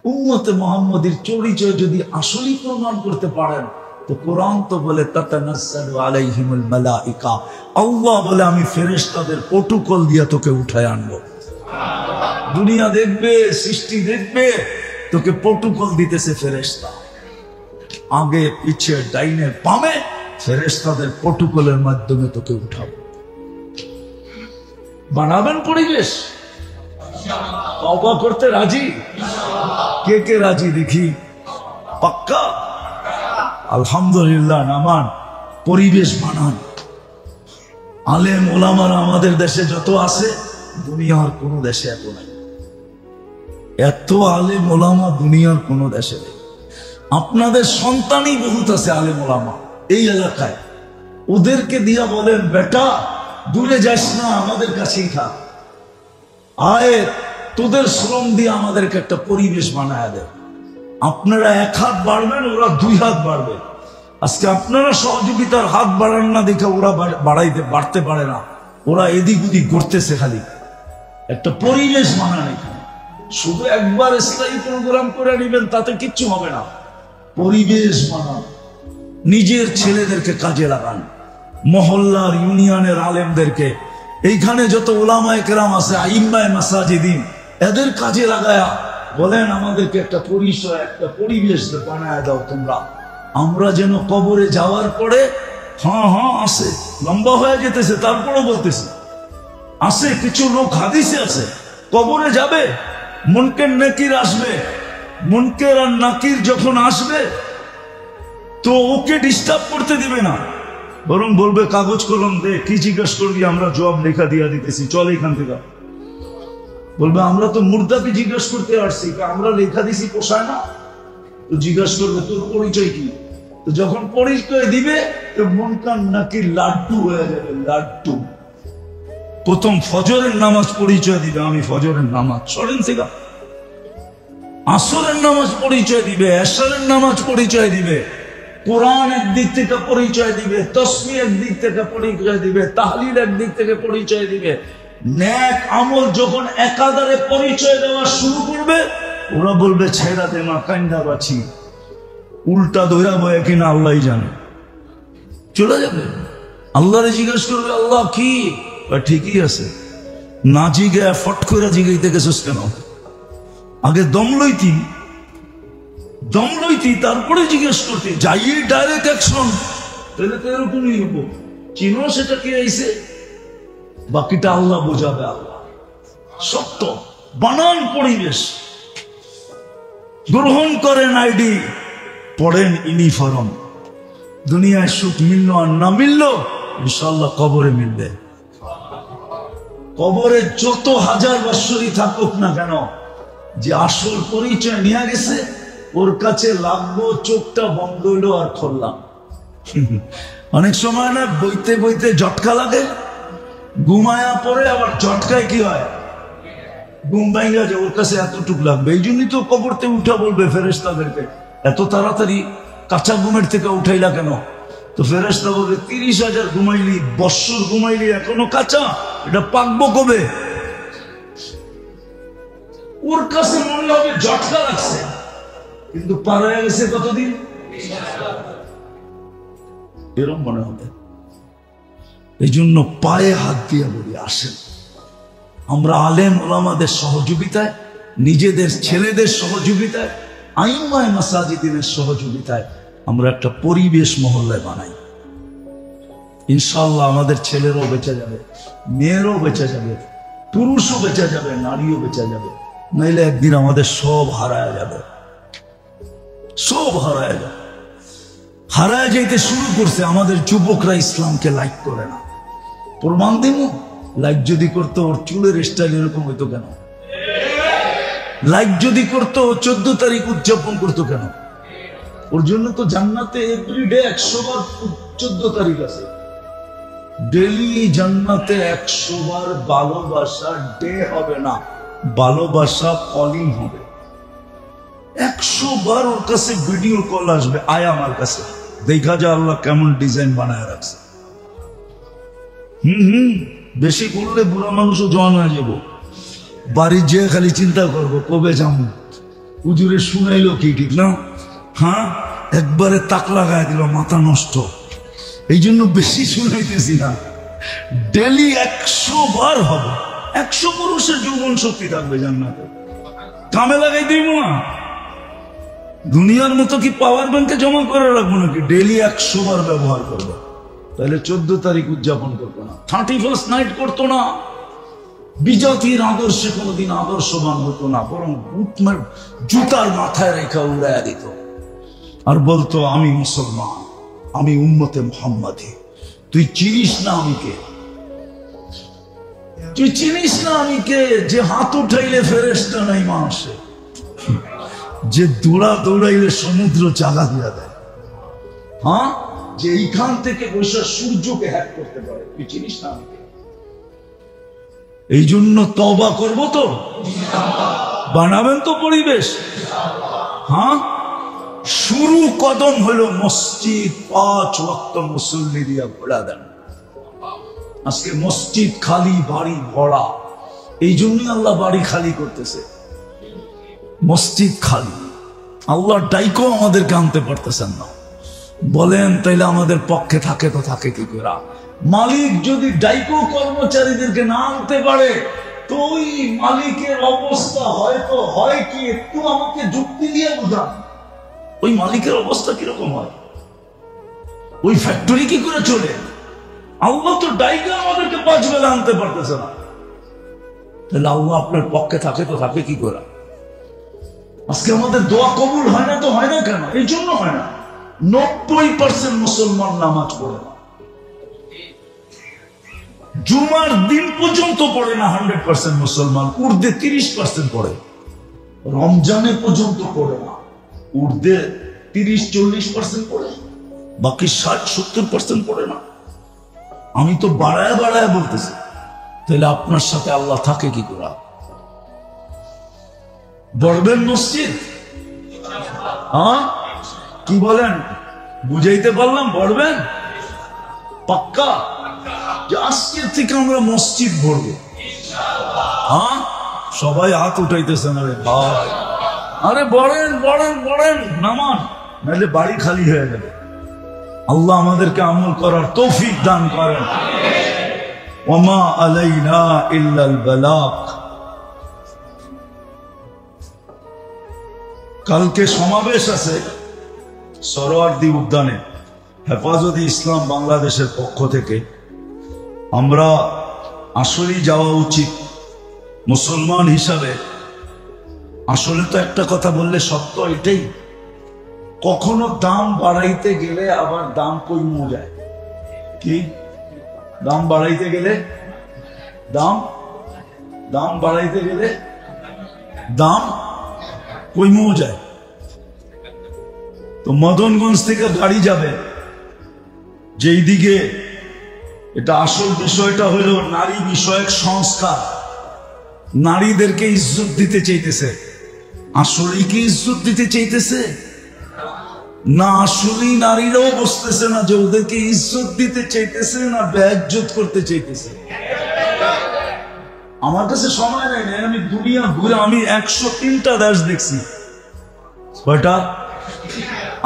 উম্মতে মুহাম্মাদীর পরিচয় যদি আসলেই প্রমাণ করতে পারেন তো কোরআন তো বলে তাতানাজ্জালু আলাইহিমুল মালাইকা, আল্লাহ বলে আমি ফেরেশতাদের প্রটোকল দিয়ে তোকে উঠায় আনবো। দুনিয়া দেখবে, সৃষ্টি দেখবে, তোকে প্রটোকল দিতেছে ফেরেশতা, আগে পিছে ডাইনে বামে ফেরেশতাদের প্রটোকলের মাধ্যমে তোকে উঠাবো। বানাবেন পরিবেশ? তওবা করতে রাজি? কে কে রাজি দেখি? পাক্কা? আলহামদুলিল্লাহ। নামান পরিবেশ বানান। আলেম ওলামারা আমাদের দেশে যত আছে দুনিয়ার কোন দেশে এত নাই। এত আলেম ওলামা দুনিয়ার কোন দেশে নেই। আপনাদের সন্তানই বহুত আছে আলেম ওলামা এই এলাকায়। ওদেরকে দিয়া বলেন বেটা দূরে যাস না, আমাদের কাছেই থাক, আয় তোদের শ্রম দিয়ে আমাদেরকে একটা পরিবেশ বানায় দেয়। আপনারা এক হাত বাড়বেন, ওরা দুই হাত বাড়বে। আজকে আপনারা সহযোগিতার হাত বাড়ান না দেখে ওরা বাড়তে পারে না, ওরা এদিক ওদিক করতেছে। খালি একটা পরিবেশ বানান। এখানে শুধু একবার ইসলামী প্রোগ্রাম করে নিবেন তাতে কিচ্ছু হবে না। পরিবেশ বানান, নিজের ছেলেদেরকে কাজে লাগান, মহল্লার ইউনিয়নের আলেমদেরকে, এইখানে যত উলামায়ে কেরাম আছে আইম্মায়ে মাসাজিদিন, এদের কাজে লাগায়া বলেন আমাদেরকে একটা পরিচয়, একটা পরিবেশ বানায় দাও তোমরা। আমরা যেন কবরে যাওয়ার পরে আছে, লম্বা হয়ে যেতেছে তারপরও বলতেছি আছে, কিছু লোক হাদিসে আছে কবরে যাবে, মুনকের নাকির আসবে, মুনকের আর নাকির যখন আসবে তো ওকে ডিস্টার্ব করতে দিবে না, বরং বলবে কাগজ কলম দে, কি জিজ্ঞাসা করবি আমরা জবাব লেখা দিয়া দিতেছি, চল এখান থেকে। বলবে আমরা তো মুর্দাকে জিজ্ঞাসা করতে আসছি, আমরা লেখা দিছি পোষায় না। তো জিজ্ঞাসা করবে তোর পরিচয় কি? তো যখন পরিচয় দিবে তো মুনকার নাকির লাড্ডু হয়ে যাবে, লাড্ডু। প্রথম ফজরের নামাজ পরিচয় দিবে, আমি ফজরের নামাজ সরেন থেকে, আসরের নামাজ পরিচয় দিবে, এশারের নামাজ পরিচয় দিবে, কোরআন একদিক থেকে পরিচয় দিবে, তাসবিহ একদিক থেকে পরিচয় দিবে, তাহলিল একদিক থেকে পরিচয় দিবে। নেক আমল যখন একাধারে পরিচয় দেওয়া শুরু করবে ওরা বলবে ছেড়া দে মা, কান্দা বাছি, উল্টা দৈরা বয়ে কিনা আল্লাহ জানে, চলে যাবে। আল্লাহরে জিজ্ঞেস করবে আল্লাহ কি? ঠিকই আছে। না জিগে ফট করে জিগাইতে গেছিস কেন? আগে দম লইতি তারপরে জিজ্ঞেস করতে, যাইয়ে ডাইরেক্ট অ্যাকশন, তাহলে তো এরকমই হবো। চিনো সেটা কে আইছে, বাকিটা আল্লাহ বোঝাবে। আল্লাহ সত্য বানান পরিবেশ, গ্রহণ করেন আইডি, পড়েন ইউনিফর্ম। দুনিয়ায় সুখ মিলল আর না মিলল ইনশাআল্লাহ কবরে মিলবে। কবরে যত হাজার বৎসরই থাকুক না কেন, যে আসল পরিচয় নিয়ে গেছে ওর কাছে লাগবো, চোখটা বন্ধ হইলো আর খুললাম। অনেক সময় না বইতে বইতে ঝটকা লাগে, ঘুমায়া পরে আবার ঝটকায় কি হয়, ঘুম ভাঙা যায়, ওর কাছে এতটুক লাগবে। এই জন্যই তো কবরতে উঠা বলবে ফেরেশতাদেরকে, এত তাড়াতাড়ি কাঁচা ঘুমের থেকে উঠাইলা কেন? তো ফেরেশতা বলবে 30,000 ঘুমাইলি, বৎসর ঘুমাইলি, এখনো কাঁচা, এটা পাকবো কবে? ওর কাছে মনে হবে ঝটকা লাগছে, কিন্তু পার হয়ে গেছে কতদিন, এরকম মনে হবে। এই জন্য পায়ে হাত দিয়ে বলি আসেন, আমরা আলেম ওলামাদের সহযোগিতায়, নিজেদের ছেলেদের সহযোগিতায়, আইম্মায়ে মাসাজিদিনের সহযোগিতায় আমরা একটা পরিবেশ মহল্লায় বানাই। ইনশাআল্লাহ আমাদের ছেলেরাও বেঁচে যাবে, মেয়েরাও বেঁচে যাবে, পুরুষও বেঁচে যাবে, নারীও বেঁচে যাবে। নাইলে একদিন আমাদের সব হারায় যাবে, সব হারায় যাবে। হারায় যাইতে শুরু করছে, আমাদের যুবকরা ইসলামকে লাইক করে না। প্রমাণ দিব, লাইক যদি করতো ওর চুলের স্টাইল এরকম হইতো কেন? লাইক যদি করতো 14 তারিখ উদযাপন করতো কেন? ওর জন্য তো জান্নাতে এভরিডে 100 বার 14 তারিখ আছে। ডেলি জান্নাতে 100 বার ভালোবাসা ডে হবে না, ভালোবাসা কলিং হবে। 100 বার ওর কাছে ভিডিও কল আসবে, আয় আমার কাছে দেখা যা আল্লাহ কেমন ডিজাইন বানায় রাখছে। বেশি করলে বুড়া মানুষও জওয়ান হয়ে যাবো, বাড়ি যেয়ে খালি চিন্তা করবো কবে যাবো, হুজুরে শুনাইলো কি ঠিক না? হ্যাঁ, একবারে তাক লাগায় দিল, মাথা নষ্ট। এই জন্য বেশি শুনাইতেছি না। ডেলি 100 বার হবে। 100 পুরুষের যৌবন শক্তি থাকবে জান্নাতে। কামে লাগাই দিব না। দুনিয়ার মতো কি পাওয়ার ব্যাংকে জমা করে রাখবো নাকি? ডেলি 100 বার ব্যবহার করবো। তাহলে 14 তারিখ উদযাপন করবো না, 31st নাইট করতো না, বিজাতির আদর্শে কোনোদিন আদর্শবান হতো না, বরং জুতার মাথায় রেখা উড়াইয়া দিত আর বলতো আমি মুসলমান, আমি উম্মতে মুহাম্মাদি। তুই চিনিস না আমি কে? তুই চিনিস না আমি কে? যে হাত উঠাইলে ফেরেশতা নাই মানুষে, যে দৌড়াইলে সমুদ্র জাগা দিয়া দেয়, হ্যাঁ, যে এইখান থেকে বসে সূর্যকে হ্যাক করতে পারে। তুই চিনিস না আমি কে? এই জন্য তওবা করবো তো, বানাবেন তো পরিবেশ। হ্যাঁ, শুরু কদম হলো মসজিদ, 5 ওয়াক্ত মুসল্লি দিয়া ভরা দেন। আজকে মসজিদ খালি, বাড়ি ভরা। এই জন্যই আল্লাহ বাড়ি খালি করতেছে, মসজিদ খালি। আল্লাহ ডাইকো আমাদেরকে আনতে পারতেছেন না। বলেন তাইলে আমাদের পক্ষে থাকে তো থাকে কি করে? মালিক যদি ডাইকো কর্মচারীদেরকে না আনতে পারে তো ওই মালিকের অবস্থা হয়তো হয় কি, একটু আমাকে যুক্তি দিয়ে বুঝান। ওই মালিকের অবস্থা কিরকম হয়? ওই ফ্যাক্টরি কি করে চলে? আল্লাহ তো ডাইকো আমাদেরকে 5 বেলা আনতে পারতেছে না। তাহলে আল্লাহ আপনার পক্ষে থাকে তো থাকে কি করে? আজকে আমাদের দোয়া কবুল হয় না তো হয় না কেন? এই জন্য হয় না 90% মুসলমান নামাজ পড়ে না, জুমার দিন পর্যন্ত পড়ে না 100% মুসলমান, উর্দে 30% পড়ে, রমজানে পর্যন্ত পড়ে না, উর্দে 30-40% পড়ে, বাকি 60-70% পড়ে না। আমি তো বাড়ায় বাড়ায় বলতেছি। তাহলে আপনার সাথে আল্লাহ থাকে কি করে? বড়বেন মসজিদ? হ্যাঁ, কি বলেন? বুঝাইতে পারলাম? বড়বেন পাক্কা যে আজকের থেকে আমরা মসজিদ ভরবো? হ্যাঁ, সবাই হাত উঠাইতেছেন। আরে ভাই, আরে বড়েন বড়েন বড়েন, নামান, নাহলে বাড়ি খালি হয়ে যাবে। আল্লাহ আমাদেরকে আমল করার তৌফিক দান করেন। ওমা আলাইনা ইল্লাল বালাগ। কালকে সমাবেশ আছে সরোয়ার্দী উদ্যানে, হেফাজতে ইসলাম বাংলাদেশের পক্ষ থেকে। আমরা আসলেই যাওয়া উচিত মুসলমান হিসাবে। আসলে তো একটা কথা বললে সত্য এটাই, কখনো দাম বাড়াইতে গেলে আবার দাম কমে যায়। কি দাম বাড়াইতে গেলে দাম বাড়াইতে গেলে দাম কমেও যায়। তো মদনগঞ্জ থেকে গাড়ি যাবে যেই দিকে, এটা আসল বিষয়টা হলো নারী বিষয়ক সংস্কার। নারীদেরকে ইজ্জত দিতে চাইতেছে। আসলেই কি ইজ্জত দিতে চাইতেছে? না, আসলেই নারীরাও বুঝতেছে না যে ওদেরকে ইজ্জত দিতে চাইতেছে না বেইজ্জত করতে চাইতেছে। আমার কাছে সময় নেই, আমি দুনিয়া ঘুরে, আমি 103টা দেশ দেখছি। কয়টা?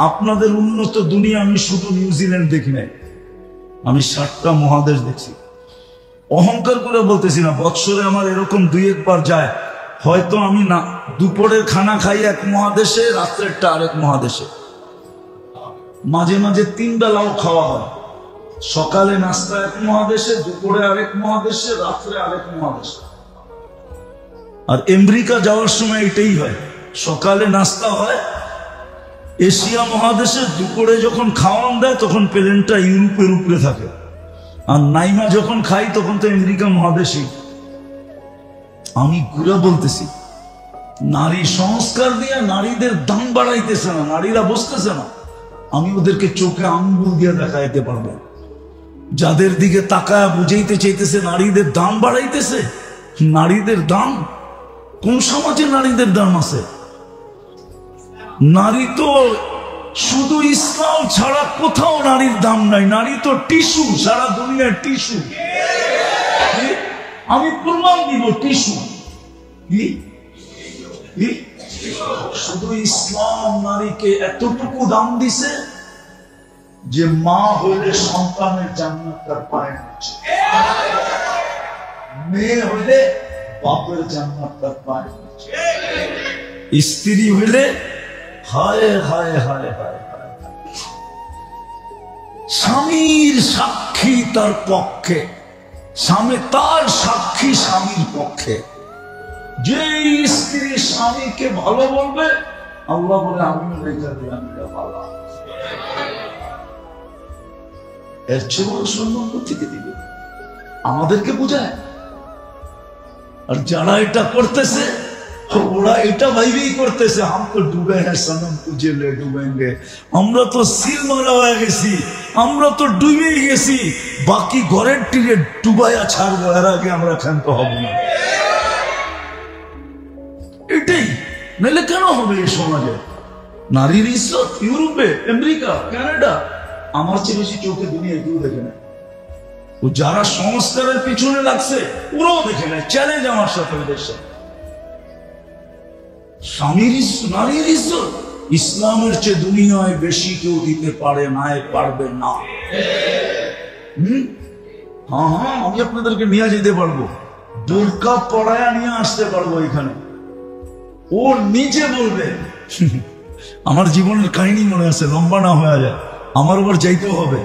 আপনাদের উন্নত দুনিয়া আমি শুধু নিউজিল্যান্ড দেখি নাই, আমি 7টা মহাদেশ দেখছি। অহংকার করে বলতেছি না, বৎসরে আমার এরকম 2-1 বার যায়। হয়তো আমি না দুপুরের খানা খাই এক মহাদেশে, রাত্রেরটা আরেক মহাদেশে, মাঝে মাঝে 3 বেলাও খাওয়া হয়। সকালে নাস্তা এক মহাদেশে, দুপুরে আরেক মহাদেশে, রাত্রে আরেক মহাদেশে। আর আমেরিকা যাওয়ার সময় এটাই হয়, সকালে নাস্তা হয় এশিয়া মহাদেশে, দুপুরে যখন খাওয়ান দেয় তখন প্লেনটা ইউরোপের উপরে থাকে, আর নাইমা যখন খাই তখন তো আমেরিকা মহাদেশই। আমি ঘুরে বলতেছি, নারী সংস্কার দিয়ে নারীদের দাম বাড়াইতেছে না, নারীরা বসতেছে না। আমি ওদেরকে চোখে আঙ্গুল দিয়ে দেখাইতে পারবো, যাদের দিকে তাকায় বুঝাইতে চাইতেছে নারীদের দাম বাড়াইতেছে। নারীদের দাম কোন সমাজে নারীদের দাম আছে? নারী তো শুধু ইসলাম ছাড়া কোথাও নারীর দাম নাই। নারী তো টিস্যু, সারা দুনিয়ার টিস্যু। আমি প্রমাণ দিব টিস্যু। শুধু ইসলাম নারীকে এতটুকু দাম দিছে যে মা হইলে সন্তানের জান্নাত তার পায় না, মেয়ে হইলে বাপের জান্নাত তার পায় না, স্ত্রী হইলে হায় হায় হায় হায় হায়, স্বামীর সাক্ষী তার পক্ষে, স্বামী তার সাক্ষী স্বামীর পক্ষে। যে স্ত্রী স্বামীকে ভালো বলবে আল্লাহ বলে আমিও রেখে দিলাম ভালো, এর চেয়ে বড় সম্মান থেকে দিবে, আমাদেরকে বোঝায়। আর যারা এটা করতেছে ওরা এটা ভাইবেই করতেছে হাম তো ডুবে হ্যাঁ সনম তুঝে লে ডুবেঙ্গে, আমরা তো সিল মারা হয়ে গেছি, আমরা তো ডুবে গেছি, বাকি ঘরের টিকে ডুবাইয়া ছাড়বো, এর আগে আমরা ক্ষান্ত হব না। এটাই নাহলে কেন হবে এই সমাজে? নারীর ইজ্জত ইউরোপে, আমেরিকা, কানাডা আমার চেয়ে বেশি চোখে দুনিয়ায় কেউ দেখে না। ও যারা সংস্কারের পিছনে লাগছে ওরাও দেখে না। চ্যালেঞ্জ আমার সাথে ওদের সাথে। স্বামীর নারীর ইজ্জত ইসলামের চেয়ে দুনিয়ায় বেশি কেউ দিতে পারে না, পারবে না। হ্যাঁ হ্যাঁ, আমি আপনাদেরকে নিয়ে যেতে পারবো, বোরকা পড়ায়া নিয়ে আসতে পারবো এখানে। ও নিজে বলবে, আমার জীবনের কাহিনী মনে আছে, লম্বা না হয়ে যায়, আমার উপর যাইতেও হবে।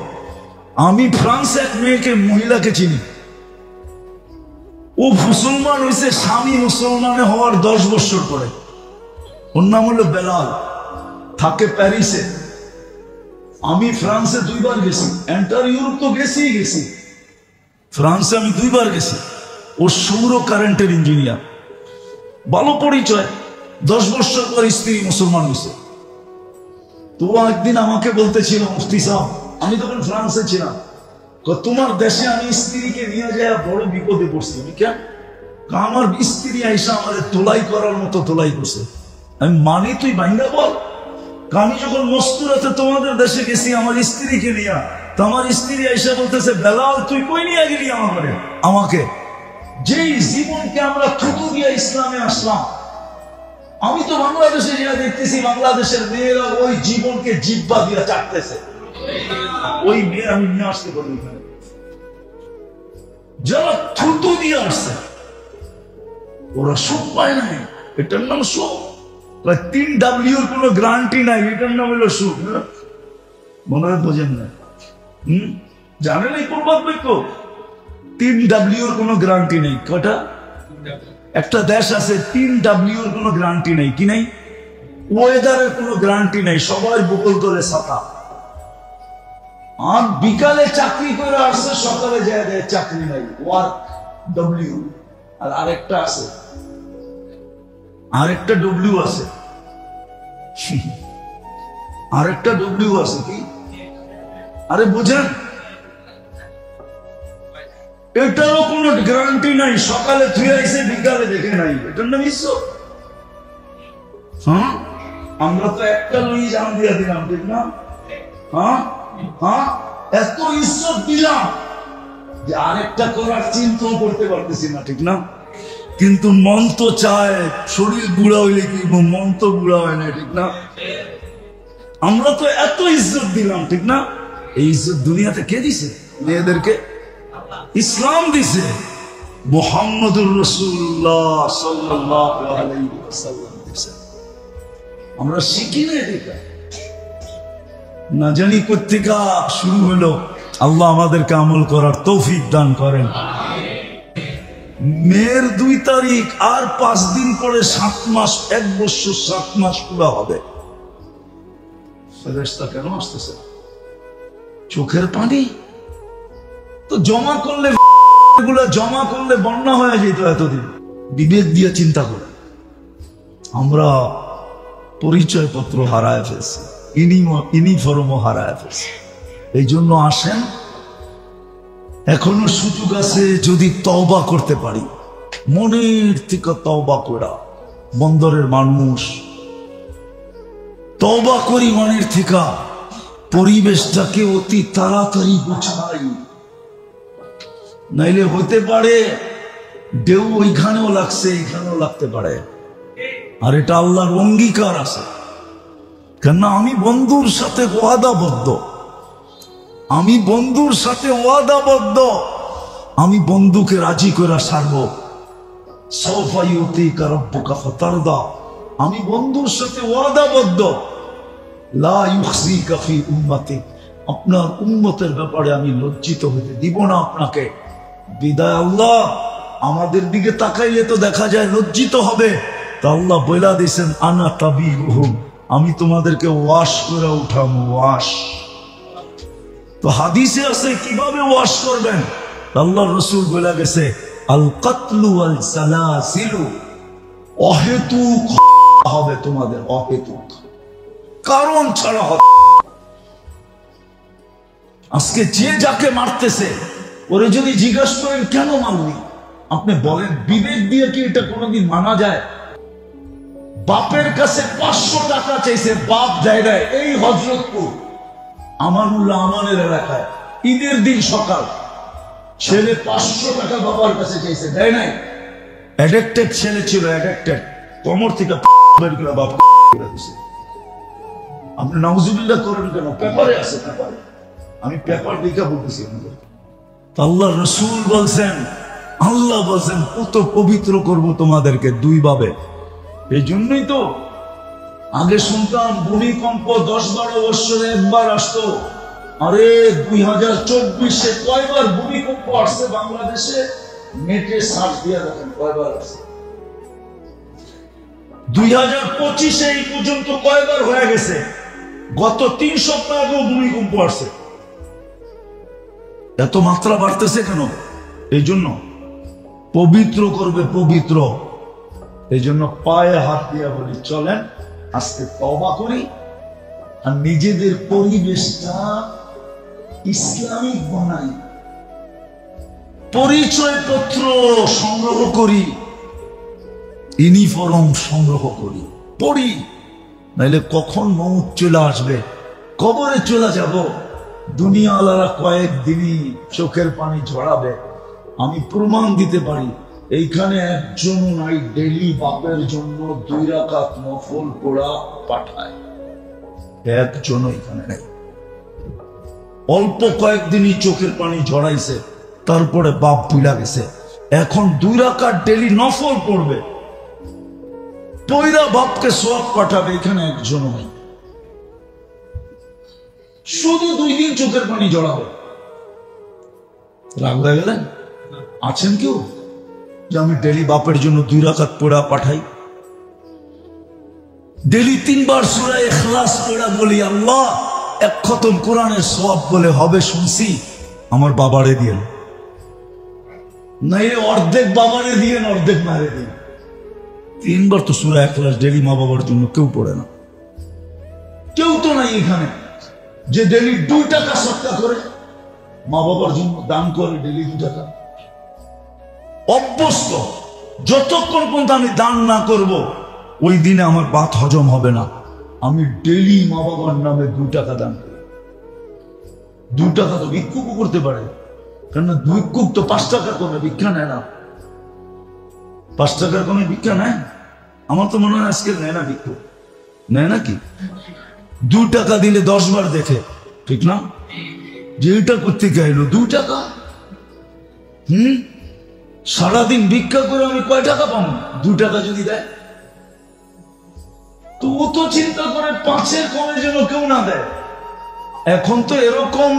আমি ফ্রান্সে এক মেয়েকে, মহিলাকে চিনি, ও মুসলমান হয়েছে স্বামী মুসলমানে হওয়ার 10 বছর পরে। ওর নাম হলো বেলাল, থাকে প্যারিসে। আমি ফ্রান্সে 2 বার গেছি, এন্টার ইউরোপ তো গেছি, ফ্রান্সে আমি 2 বার গেছি। ও সৌর কারেন্টের ইঞ্জিনিয়ার, ভালো পরিচয়। 10 বছর পর স্ত্রী মুসলমান হয়েছে। তো একদিন আমাকে বলতেছিল, মুফতি সাহেব, আমি তখন ফ্রান্সে ছিলাম, তোমার দেশে আমি স্ত্রীকে নিয়ে যায় বড় বিপদে পড়ছি। আমি কেন? আমার স্ত্রী আইসা আমাদের তোলাই করার মতো তোলাই করছে। আমি মানি, তুই বাইন্দা বল। আমি যখন মস্তুরাতে তোমাদের দেশে গেছি আমার স্ত্রীকে নিয়ে, তো আমার স্ত্রী আইসা বলতেছে, বেলাল তুই কই নিয়ে গেলি আমাকে? যেই জীবনকে আমরা থুতু দিয়ে ইসলামে আসলাম, আমি তো বাংলাদেশে যা দেখতেছি বাংলাদেশের মেয়েরা ওই জীবনকে জিব্বা দিয়ে চাটতেছে। ওই মেয়ে আমি নিয়ে আসতে পারি, যারা থুতু দিয়ে আসছে ওরা সুখ পায় নাই। এটার নাম সুখ। 3W কোনো গ্যারান্টি নাই, এটার নাম হলো সুখ। মনে হয় বোঝেন না? জানেন এই প্রবাদ বাক্য? 3W কোনো গ্যারান্টি নেই। কটা? একটা দেশ আছে 3W কোনো গ্যারান্টি নেই। কি নাই? ওয়েদারের কোনো গ্যারান্টি নেই, সবাই বকুল করে ছাতা। আর বিকালে চাকরি করে আসছে, সকালে যায় দেয় চাকরি নাই, ওয়ার্ক ডব্লিউ। আর আরেকটা আছে, আরেকটা ডব্লিউ আছে, আরেকটা ডব্লিউ আছে। কি? আরে বুঝেন, এটারও কোনো গ্যারান্টি নাই, সকালে ধুয়ে আইসে বিকালে দেখে নাই। এটার নাম ইজ্জত। হ্যাঁ, আমরা তো একটা লই জান দিয়ে দিলাম, ঠিক না? হ্যাঁ হ্যাঁ, এত ইজ্জত দিলাম যে আরেকটা করার চিন্তাও করতে পারতেছি না, ঠিক না? কিন্তু মন তো চায়, শরীর বুড়া হইলে কি, মন তো বুড়া হয় না, ঠিক না? আমরা তো এত ইজ্জত দিলাম, ঠিক না? এই ইজ্জত দুনিয়াতে কে দিছে? মেয়েদেরকে ইসলাম দিছে, মুহাম্মদুর রাসূলুল্লাহ সাল্লাল্লাহু আলাইহি ওয়াসাল্লাম দিছে। আমরা শিখি না এটা, না জানি কোত্থেকে শুরু হলো। আল্লাহ আমাদেরকে আমল করার তৌফিক দান করেন। মেয়ের 2 তারিখ আর 5 দিন পরে 7 মাস, 1 বছর 7 মাস পুরা হবে। ফেরেশতা কেন আসতেছে? চোখের পানি তো জমা করলে, এগুলা জমা করলে বন্যা হয়ে যেত এতদিন। বিবেক দিয়ে চিন্তা করে আমরা পরিচয় পত্র হারায় ফেলছি, ইউনিফর্মও হারায় ফেলছি। এই জন্য আসেন, এখনো সুযোগ আছে, যদি তওবা করতে পারি, মনের থেকে তওবা করা। বন্দরের মানুষ তওবা করি মনের থেকে, পরিবেশটাকে অতি তাড়াতাড়ি গুছাই, নাইলে হতে পারে ঢেউ ওইখানেও লাগছে, এইখানেও লাগতে পারে। আর এটা আল্লাহর অঙ্গীকার আছে। কেননা আমি বন্ধুর সাথে ওয়াদাবদ্ধ, আমি বন্ধুর সাথে ওয়াদাবদ্ধ, আমি বন্ধুকে রাজি করে ছাড়ব। সাউফা ইউতিকা রাব্বুকা ফাতারদা, আমি বন্ধুর সাথে ওয়াদাবদ্ধ। লা ইউখজিকা ফি উম্মতি, আপনার উম্মতের ব্যাপারে আমি লজ্জিত হতে দিব না আপনাকে। বিদায় আল্লাহ, আমাদের দিকে তাকাইলে তো দেখা যায় লজ্জিত হবে। তা আল্লাহ বইলা দিয়েছেন আনা তাবিউহুম, আমি তোমাদেরকে ওয়াশ করে উঠাবো। ওয়াশ তো হাদিসে আছে কিভাবে ওয়াশ করবেন। আল্লাহ রসুল বলে গেছে আল কাতলু আল সালাসিলু, অহেতুক হবে তোমাদের, অহেতুক কারণ ছাড়া হবে। আজকে যে যাকে মারতেছে ওরে যদি জিজ্ঞাসা করেন কেন মারলি, আপনি বলেন বিবেক দিয়ে কি এটা কোনোদিন মানা যায়? বাপের কাছে 500 টাকা চাইছে, বাপ দেয় নাই। এই হযরতপুর আমানুল্লাহ আমানের এলাকায় ঈদের দিন সকাল ছেলে 500 টাকা বাবার কাছে চাইছে, দেয় নাই। অ্যাডিক্টেড ছেলে ছিল, অ্যাডিক্টেড, কোমর থেকে বের করে বাপ করে দিয়েছে। আপনি নাউজুবিল্লাহ করেন কেন? পেপারে আছে, পেপারে, আমি পেপার দেখে বলতেছি আপনাদের। আল্লাহ রসুল বলছেন, আল্লাহ বলছেন কত পবিত্র করব তোমাদেরকে দুই ভাবে। এই জন্যই তো আগে শুনতাম ভূমিকম্প 10-12 বছরে একবার আসতো। আরে 2024-এ কয়বার ভূমিকম্প আসছে বাংলাদেশে? নেটে সার্চ দিয়ে দেখেন কয়বার আসছে। 2025-এ এই পর্যন্ত কয়বার হয়ে গেছে? গত 3 সপ্তাহ আগেও ভূমিকম্প আসছে। এত মাত্রা বাড়তেছে কেন? এই জন্য পবিত্র করবে, পবিত্র। এই জন্য পায়ে হাত দিয়া বলি চলেন আজকে তওবা করি, আর নিজেদের পরিবেশটা ইসলামিক বানাই, পরিচয় পত্র সংগ্রহ করি, ইউনিফর্ম সংগ্রহ করি, পড়ি। নাইলে কখন মৌত চলে আসবে, কবরে চলে যাব। দুনিয়াওয়ালারা কয়েকদিনই চোখের পানি ঝরাবে। আমি প্রমাণ দিতে পারি, এইখানে একজন নাই ডেইলি বাপের জন্য 2 রাকাত নফল পড়া পাঠায়, একজনও এখানে নাই। অল্প কয়েকদিনই চোখের পানি ঝরাইছে, তারপরে বাপ ভুলা গেছে। এখন 2 রাকাত ডেইলি নফল পড়বে, পয়রা বাপকে সওয়াব পাঠাবে, এখানে একজনও নাই। শুধু 2 দিন চোখের পানি ঝরাবে। রাগ হয়ে গেলেন? আছেন কেউ যে আমি ডেলি বাপের জন্য 2 রাকাত পড়া পাঠাই, ডেলি 3 বার সূরা ইখলাস পড়া, বলি আল্লাহ 1 খতম কোরআনের সওয়াব বলে হবে শুনছি, আমার বাবারে দিয়েন, নাই অর্ধেক বাবারে দিয়েন, অর্ধেক মারে দিন। 3 বার তো সূরা ইখলাস ডেলি মা বাবার জন্য কেউ পড়ে না। কেউ তো নাই এখানে যে ডেলি 2 টাকা সদকা করে মা বাবার জন্য দান করে, ডেলি 2 টাকা। অভ্যস্ত, যতক্ষণ পর্যন্ত আমি দান না করব ওই দিনে আমার ভাত হজম হবে না। আমি ডেলি মা বাবার নামে 2 টাকা দান করি। 2 টাকা তো ভিক্ষুকও করতে পারে, কেননা ভিক্ষুক তো 5 টাকার কমে ভিক্ষা নেয় না। 5 টাকার কমে ভিক্ষা নেয়? আমার তো মনে হয় আজকে নেয় না, ভিক্ষুক নেয় নাকি? 2 টাকা দিলে 10 বার দেখে, ঠিক না? যে এটা করতে গেল 2 টাকা, সারাদিন ভিক্ষা করে আমি কয় টাকা পাবো? 2 টাকা যদি দেয় তো ও তো চিন্তা করে 5-এর কমে যেন কেউ না দেয়। এখন তো এরকম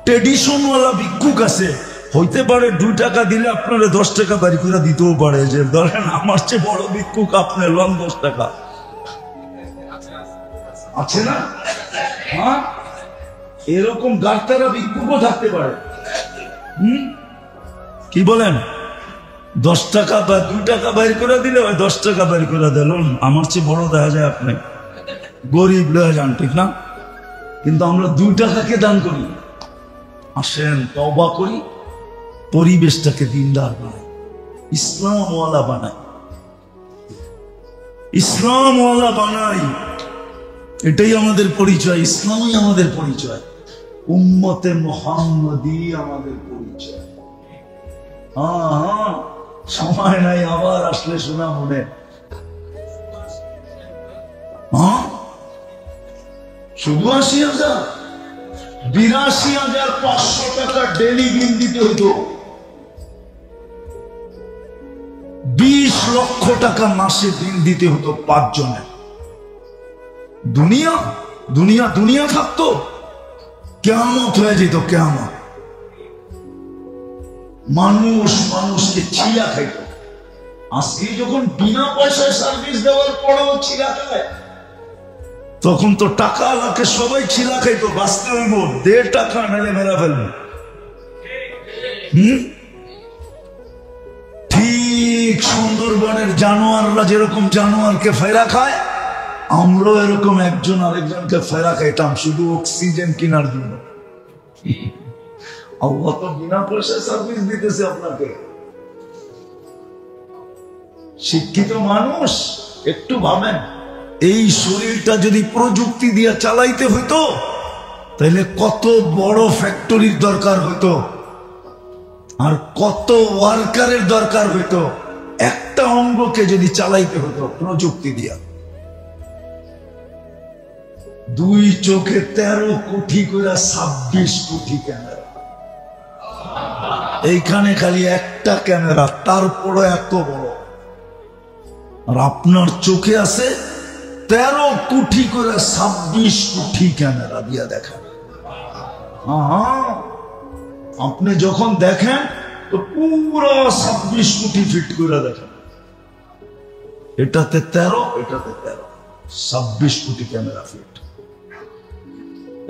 ট্রেডিশনওয়ালা ভিক্ষুক আছে, হইতে পারে 2 টাকা দিলে আপনারা 10 টাকা বাড়ি করে দিতেও পারে, যে ধরেন আমার চেয়ে বড় ভিক্ষুক আপনি লন 10 টাকা আছে না? হ্যাঁ, এরকম গার্তারা ভিক্ষুকও থাকতে পারে। কি বলেন? 10 টাকা বা 2 টাকা বাইর করে দিলে ওই 10 টাকা বাইর করে দিল, আমার চেয়ে বড় দেখা যায় আপনি, গরিব লয়ে যান, ঠিক না? কিন্তু আমরা 2 টাকাকে দান করি। আসেন তওবা করি, পরিবেশটাকে দিনদার বানাই, ইসলামওয়ালা বানাই, ইসলামওয়ালা বানাই। এটাই আমাদের পরিচয়, ইসলামই আমাদের পরিচয়, উম্মতে মুহাম্মাদি আমাদের পরিচয়। হ্যাঁ, সময় নাই, আবার আসলে শোনা মনে। হ্যাঁ, শুধু ৮০,০০০, ৮২,৫০০ টাকা ডেলি বিল দিতে হতো। ২০ লক্ষ টাকা মাসে বিল দিতে হতো ৫ জনের। দুনিয়া দুনিয়া দুনিয়া থাকতো, কিয়ামত হয়ে যেত, কিয়ামত। মানুষ মানুষকে ছিলা খাইত। আজকে যখন বিনা পয়সায় সার্ভিস দেওয়ার পরেও ছিলা খায়, তখন তো টাকা আলাকে সবাই ছিলা খাইতো। বাঁচতে হইব, ১.৫ টাকা নালে মেরা ফেলবে। ঠিক সুন্দরবনের জানোয়াররা যেরকম জানোয়ারকে ফেরা খায়, আমরাও এরকম একজন আরেকজনকে ফেরা খাইতাম শুধু অক্সিজেন কেনার জন্য। আল্লাহ তো বিনা পয়সায় সার্ভিস দিতেছে আপনাকে। শিক্ষিত মানুষ একটু ভাবেন, এই শরীরটা যদি প্রযুক্তি দিয়ে চালাইতে হইতো, তাহলে কত বড় ফ্যাক্টরির দরকার হইতো, আর কত ওয়ার্কারের দরকার হইতো একটা অঙ্গকে যদি চালাইতে হতো প্রযুক্তি দিয়া। 2 চোখে 13 কোটি করে 26 কোটি ক্যামেরা। এইখানে খালি একটা ক্যামেরা, তারপরে এত বড়। আর আপনার চোখে আছে 13 কোটি করে 26 কোটি ক্যামেরা দিয়া দেখেন। আপনি যখন দেখেন তো পুরো 26 কোটি ফিট করে দেখেন। এটাতে 13, এটাতে 13, 26 কোটি ক্যামেরা ফিট।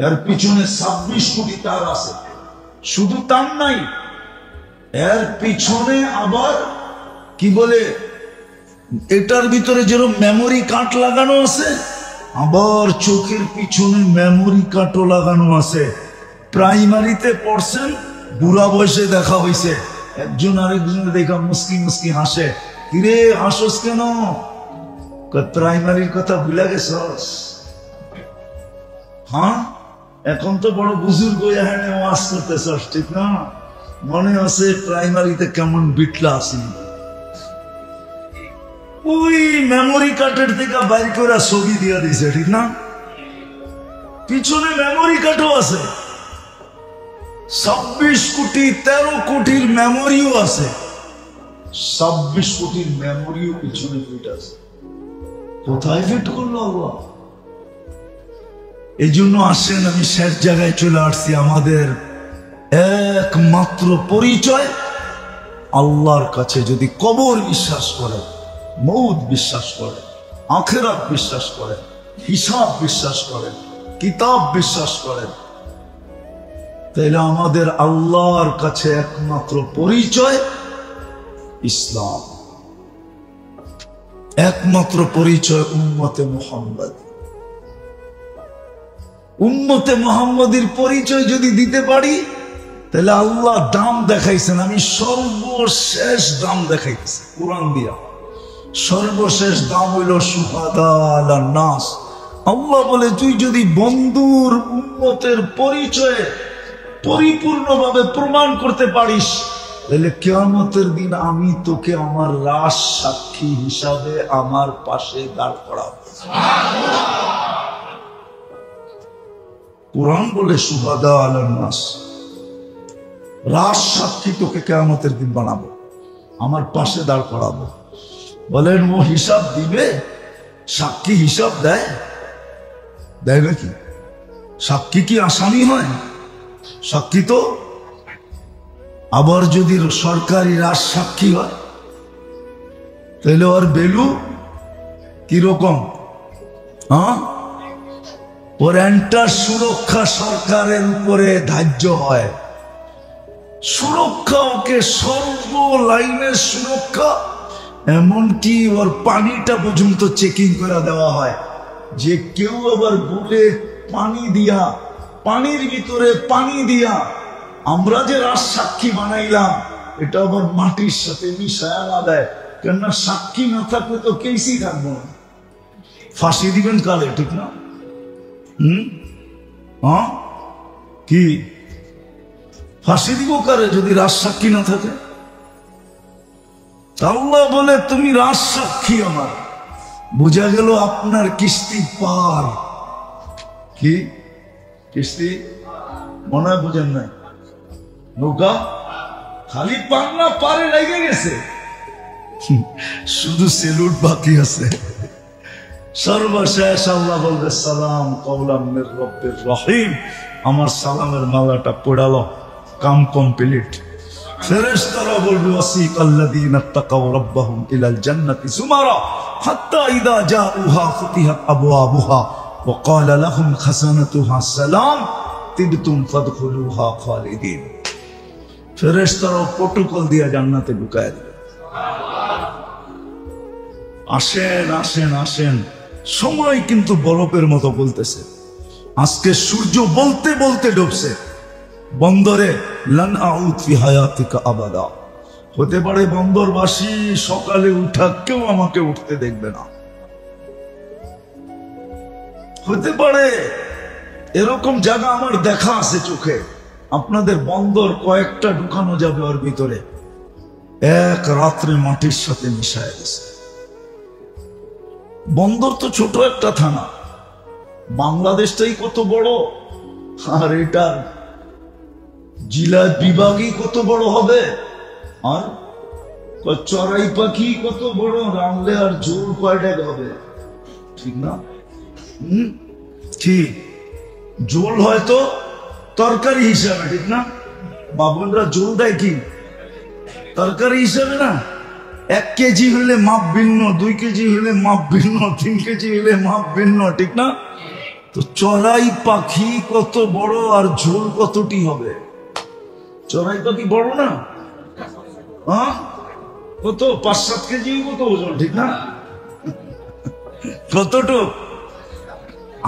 এর পিছনে 26 কোটি তার আছে। শুধু তার নাই, এর পিছনে আবার কি বলে, এটার ভিতরে যেরকম মেমোরি কার্ড লাগানো আছে, আবার চোখের পিছনে মেমোরি কার্ডও লাগানো আছে। প্রাইমারিতে পড়ছেন, বুড়া বয়সে দেখা হয়েছে, একজন আরেকজনের দেখা মুস্কি মুস্কি হাসে। কিরে হাসস কেন? প্রাইমারির কথা ভুলে গেছস? হ্যাঁ, এখন তো বড় বুজুর্গ হয়ে ওয়াজ করতেছস, ঠিক না? মনে আছে প্রাইমারিতে কেমন বিটলা আসি? ওই মেমোরি কার্ডের থেকে বাইর করে ছবি দিয়া দিছে, ঠিক না? পিছনে মেমোরি কার্ডও আছে। 26 কোটি 13 কোটির মেমোরিও আছে। 26 কোটির মেমোরিও পিছনে ফিট আছে। কোথায় ফিট করলো আল্লাহ? এই জন্য আসেন, আমি শেষ জায়গায় চলে আসছি। আমাদের একমাত্র পরিচয় আল্লাহর কাছে যদি কবর বিশ্বাস করে, মৌত বিশ্বাস করে, আখিরাত বিশ্বাস করে, হিসাব বিশ্বাস করে, কিতাব বিশ্বাস করে, তাহলে আমাদের আল্লাহর কাছে একমাত্র পরিচয় ইসলাম। একমাত্র পরিচয় উম্মতে মুহাম্মদ। উম্মতে মুহাম্মদের পরিচয় যদি দিতে পারি, তাহলে আল্লাহ দাম দেখাইছেন। আমি সর্বশেষ দাম দেখাইতেছি কোরআন দিয়া। সর্বশেষ দাম হইল শুহাদা আলান নাস। আল্লাহ বলে, তুই যদি বন্ধুর উম্মতের পরিচয়ে পরিপূর্ণভাবে প্রমাণ করতে পারিস, তাহলে কিয়ামতের দিন আমি তোকে আমার লাশ সাক্ষী হিসাবে আমার পাশে দাঁড় করাবো। কোরআন বলে শুহাদা আলান নাস, লাশ সাক্ষী তোকে কিয়ামতের দিন বানাবো, আমার পাশে দাঁড় করাবো। বলেন, ও হিসাব দিবে? সাক্ষী হিসাব দেয়? দেয় নাকি? সাক্ষী কি আসামি হয়? সাক্ষী তো আবার যদি সরকারি রাজ সাক্ষী হয়, তাহলে ওর ভ্যালু কিরকম? ওর এন্টার সুরক্ষা সরকারের উপরে ধার্য হয়। সুরক্ষা ওকে সর্ব লাইনের সুরক্ষা, এমনকি ওর পানিটা পর্যন্ত চেকিং করে দেওয়া হয়, যে কেউ আবার বলে পানি দিয়া, পানির ভিতরে পানি দিয়া আমরা যে রাজ সাক্ষী বানাইলাম, এটা আবার মাটির সাথে মিশায়া না দেয়। কেননা সাক্ষী না থাকলে তো কেসই থাকবো না, ফাঁসি দিবেন কালে, ঠিক না? কি ফাঁসি দিব কারে যদি রাজ সাক্ষী না থাকে? আল্লাহ বলে, তুমি রাজ সাক্ষী আমার, বুঝা গেল আপনার কিস্তি পার। কি কিস্তি? মনে হয় বুঝেন নাই। নৌকা খালি পার না, পারে লেগে গেছে, শুধু সেলুট বাকি আছে। সর্বশেষ আল্লাহ বলবে সালাম কওলাম মির রব্বির রহিম। আমার সালামের মালাটা পড়ালো, কাম কমপ্লিট। ফেরেশতারা বলবে ওয়াসিকাল্লাযীনা তাকাউ রাব্বাহুম ইলাল জান্নাতি যুমারা হাত্তা ইযা জাউহা ফুতিহাত আবওয়াবুহা ওয়া ক্বালা লাহুম খাযানাতুহা সালাম তিবতুম ফাদখুলুহা খালিদিন। ফেরেশতারা প্রটোকল দিয়ে জান্নাতে ঢুকায় দিবে। আসেন আসেন আসেন। সময় কিন্তু বরফের মতো বলতেছে। আজকে সূর্য বলতে বলতে ডুবছে বন্দরে। লান আউদ ফি হায়াতিকা আবাদা। হতে পারে বন্দরবাসী সকালে উঠা কেউ আমাকে উঠতে দেখবে না। হতে পারে এরকম জায়গা আমার দেখা আছে চোখে। আপনাদের বন্দর কয়েকটা ঢুকানো যাবে ওর ভিতরে, এক রাত্রে মাটির সাথে মিশায় গেছে। বন্দর তো ছোট একটা থানা, বাংলাদেশটাই কত বড়, আর এটা জেলা বিভাগই কত বড় হবে, আর চড়াই পাখি কত বড়, রানলে আর জোর কয়টা হবে, ঠিক না? ঠিক, জোল হয়তো তরকারি হিসাবে, ঠিক না? বাবুনরা জোল দেয় কি তরকারি হিসাবে না? 1 কেজি হলে মাপ ভিন্ন, 2 কেজি হলে মাপ ভিন্ন, 3 কেজি হলে মাপ ভিন্ন, ঠিক না? তো চড়াই পাখি কত বড় আর ঝোল কতটি হবে? চড়াই পাখি বড় না? হ্যাঁ, কত 5-7 কেজি কত ওজন, ঠিক না? কতটুক?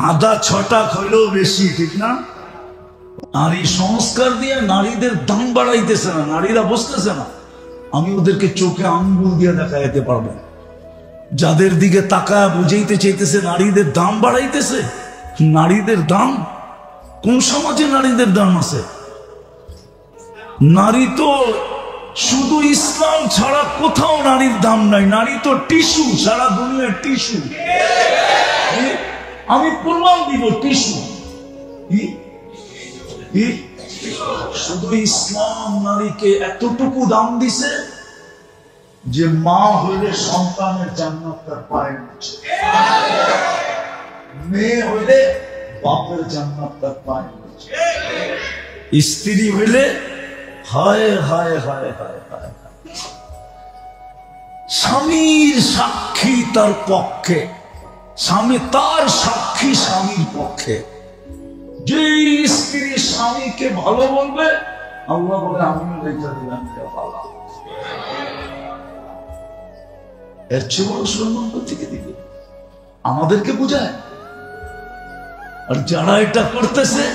আধা 6টা হইলেও বেশি, ঠিক না? নারী সংস্কার দিয়ে নারীদের দাম বাড়াইতেছে না, নারীরা বসতেছে না। আমি ওদেরকে চোখে আঙ্গুল দিয়ে দেখাইতে পারবো। যাদের দিকে তাকায় বুঝাইতে চাইতেছে নারীদের দাম বাড়াইতেছে। নারীদের দাম কোন সমাজে নারীদের দাম আছে? নারী তো শুধু ইসলাম ছাড়া কোথাও নারীর দাম নাই। নারী তো টিস্যু, সারা দুনিয়ার টিস্যু। আমি প্রমাণ দিব, টিস্যু। শুধু ইসলাম নারীকে এতটুকু দাম দিছে যে মা হইলে সন্তানের জান্নাত তার পায়ের নিচে, মেয়ে হইলে বাপের জান্নাত তার পায়ের নিচে, স্ত্রী হইলে হায় হায় হায় হায় হায়, স্বামীর সাক্ষী তার পক্ষে, স্বামী তার সাক্ষী স্বামীর পক্ষে। যে স্ত্রী স্বামীকে ভালো বলবে, আল্লাহ বলে আমিও লেখা দিলাম ভালো। এর চেয়ে বড় সম্মান থেকে দিবে? আমাদেরকে বুঝায়। আর যারা এটা করতেছে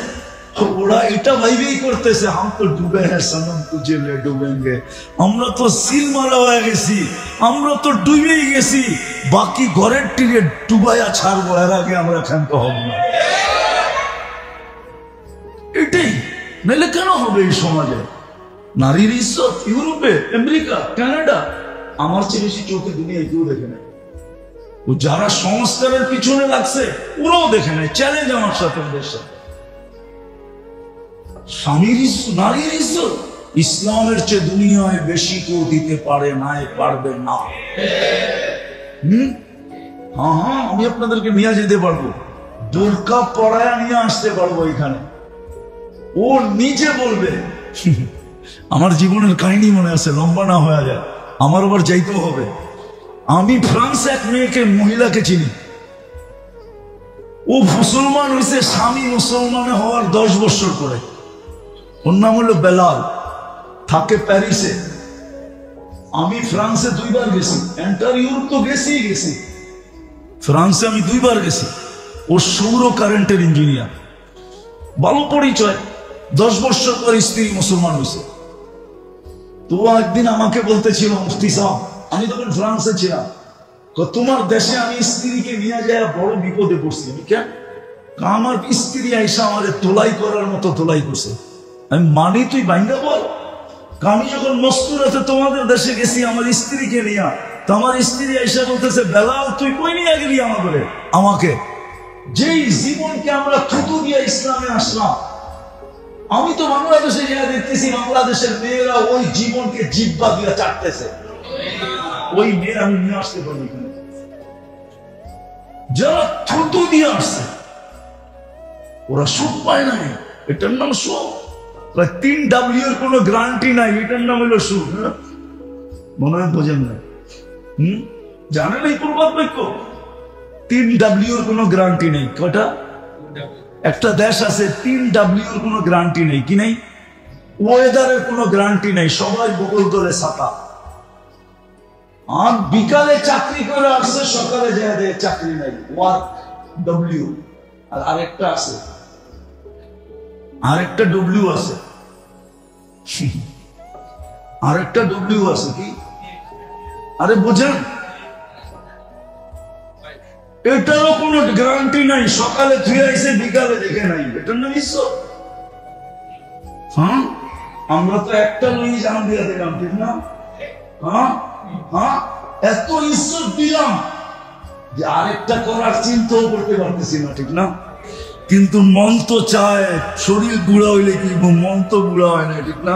ওরা এটা ভাইবেই করতেছে হাম তো ডুবে হ্যাঁ সনম তুঝে লে ডুবেঙ্গে। আমরা তো সিল মারা হয়ে গেছি, আমরা তো ডুবেই গেছি, বাকি ঘরের টিরে ডুবাইয়া ছাড়বো, এর আগে আমরা ক্ষান্ত হব না। এটাই নাহলে কেন হবে এই সমাজে? নারীর ইজ্জত ইউরোপে, আমেরিকা, কানাডা আমার চেয়ে বেশি চোখে দুনিয়া কেউ দেখে নেয়। ও যারা সংস্কারের পিছনে লাগছে ওরাও দেখে নেয়। চ্যালেঞ্জ আমার সাথে ওদের সাথে। স্বামীর ইজ্জত, নারীর ইজ্জত ইসলামের চেয়ে দুনিয়ায় বেশি কেউ দিতে পারে নাই, পারবে না। হ্যাঁ হ্যাঁ, আমি আপনাদেরকে নিয়ে যেতে পারবো, বোরকা পড়ায় নিয়ে আসতে পারবো এখানে। ও নিজে বলবে, আমার জীবনের কাহিনী মনে আছে, লম্বা না হয়ে যায়, আমার আবার যাইতেও হবে। আমি ফ্রান্সে এক মেয়েকে, মহিলাকে চিনি। ও মুসলমান হয়েছে, স্বামী মুসলমান হওয়ার 10 বছর পরে। ওর নাম হলো বেলাল, থাকে প্যারিসে। আমি ফ্রান্সে 2 বার গেছি, এন্টার ইউরোপ তো গেছি। ফ্রান্সে আমি 2 বার গেছি। ও সৌর কারেন্টের ইঞ্জিনিয়ার, ভালো পরিচয়। 10 বছর পর স্ত্রী মুসলমান হয়েছে। তো একদিন আমাকে বলতেছিল, মুফতি সাহেব, আমি তখন ফ্রান্সে ছিলাম, তোমার দেশে আমি স্ত্রীকে নিয়ে যায় বড় বিপদে পড়ছি। আমি কেন? আমার স্ত্রী আইসা আমাদের তোলাই করার মতো তোলাই করছে। আমি মানি, তুই বাইঙ্গা বল। আমি যখন মস্তুরাতে তোমাদের দেশে গেছি আমার স্ত্রীকে নিয়ে, তো আমার স্ত্রী এসে বলতেছে, বেলাল তুই কই নিয়ে গেলি আমাকে, যেই জীবনকে আমরা থুতু দিয়ে ইসলামে আসলাম, আমি তো বাংলাদেশে যা দেখতেছি বাংলাদেশের মেয়েরা ওই জীবনকে জিব্বা দিয়ে চাটতেছে। ওই মেয়েরা আমি নিয়ে আসতে পারি যারা থুতু দিয়ে আসছে, ওরা সুখ পায় নাই, এটার নাম সুখ। 3W এর কোনো গ্যারান্টি নাই, এটার নাম হলো সুখ। মনে হয় বোঝেন না? জানেন এই প্রবাদ বাক্য? 3W এর কোনো গ্যারান্টি নেই। কটা? একটা দেশ আছে 3W এর কোনো গ্যারান্টি নেই। কি নেই? ওয়েদারের কোনো গ্যারান্টি নেই, সবাই বগল ধরে ছাতা। আর বিকালে চাকরি করে আসছে, সকালে যায় দেয় চাকরি নাই, ওয়ার্ক ডব্লিউ। আর আরেকটা আছে, আরেকটা ডব্লিউ আছে, আরেকটা ডব্লিউ আছে। কি? আরে বোঝেন, এটারও কোনো গ্যারান্টি নাই, সকালে ধুয়ে আইছে বিকালে দেখে নাই, এটার নাম ঈশ্বর। হ্যাঁ, আমরা তো একটা লই জান দিয়ে দিলাম, ঠিক না? হ্যাঁ হ্যাঁ, এত ঈশ্বর দিলাম যে আরেকটা করার চিন্তাও করতে পারতেছি না, ঠিক না? কিন্তু মন তো চায়, শরীর বুড়া হইলে কি, মন তো বুড়া হয় না, ঠিক না?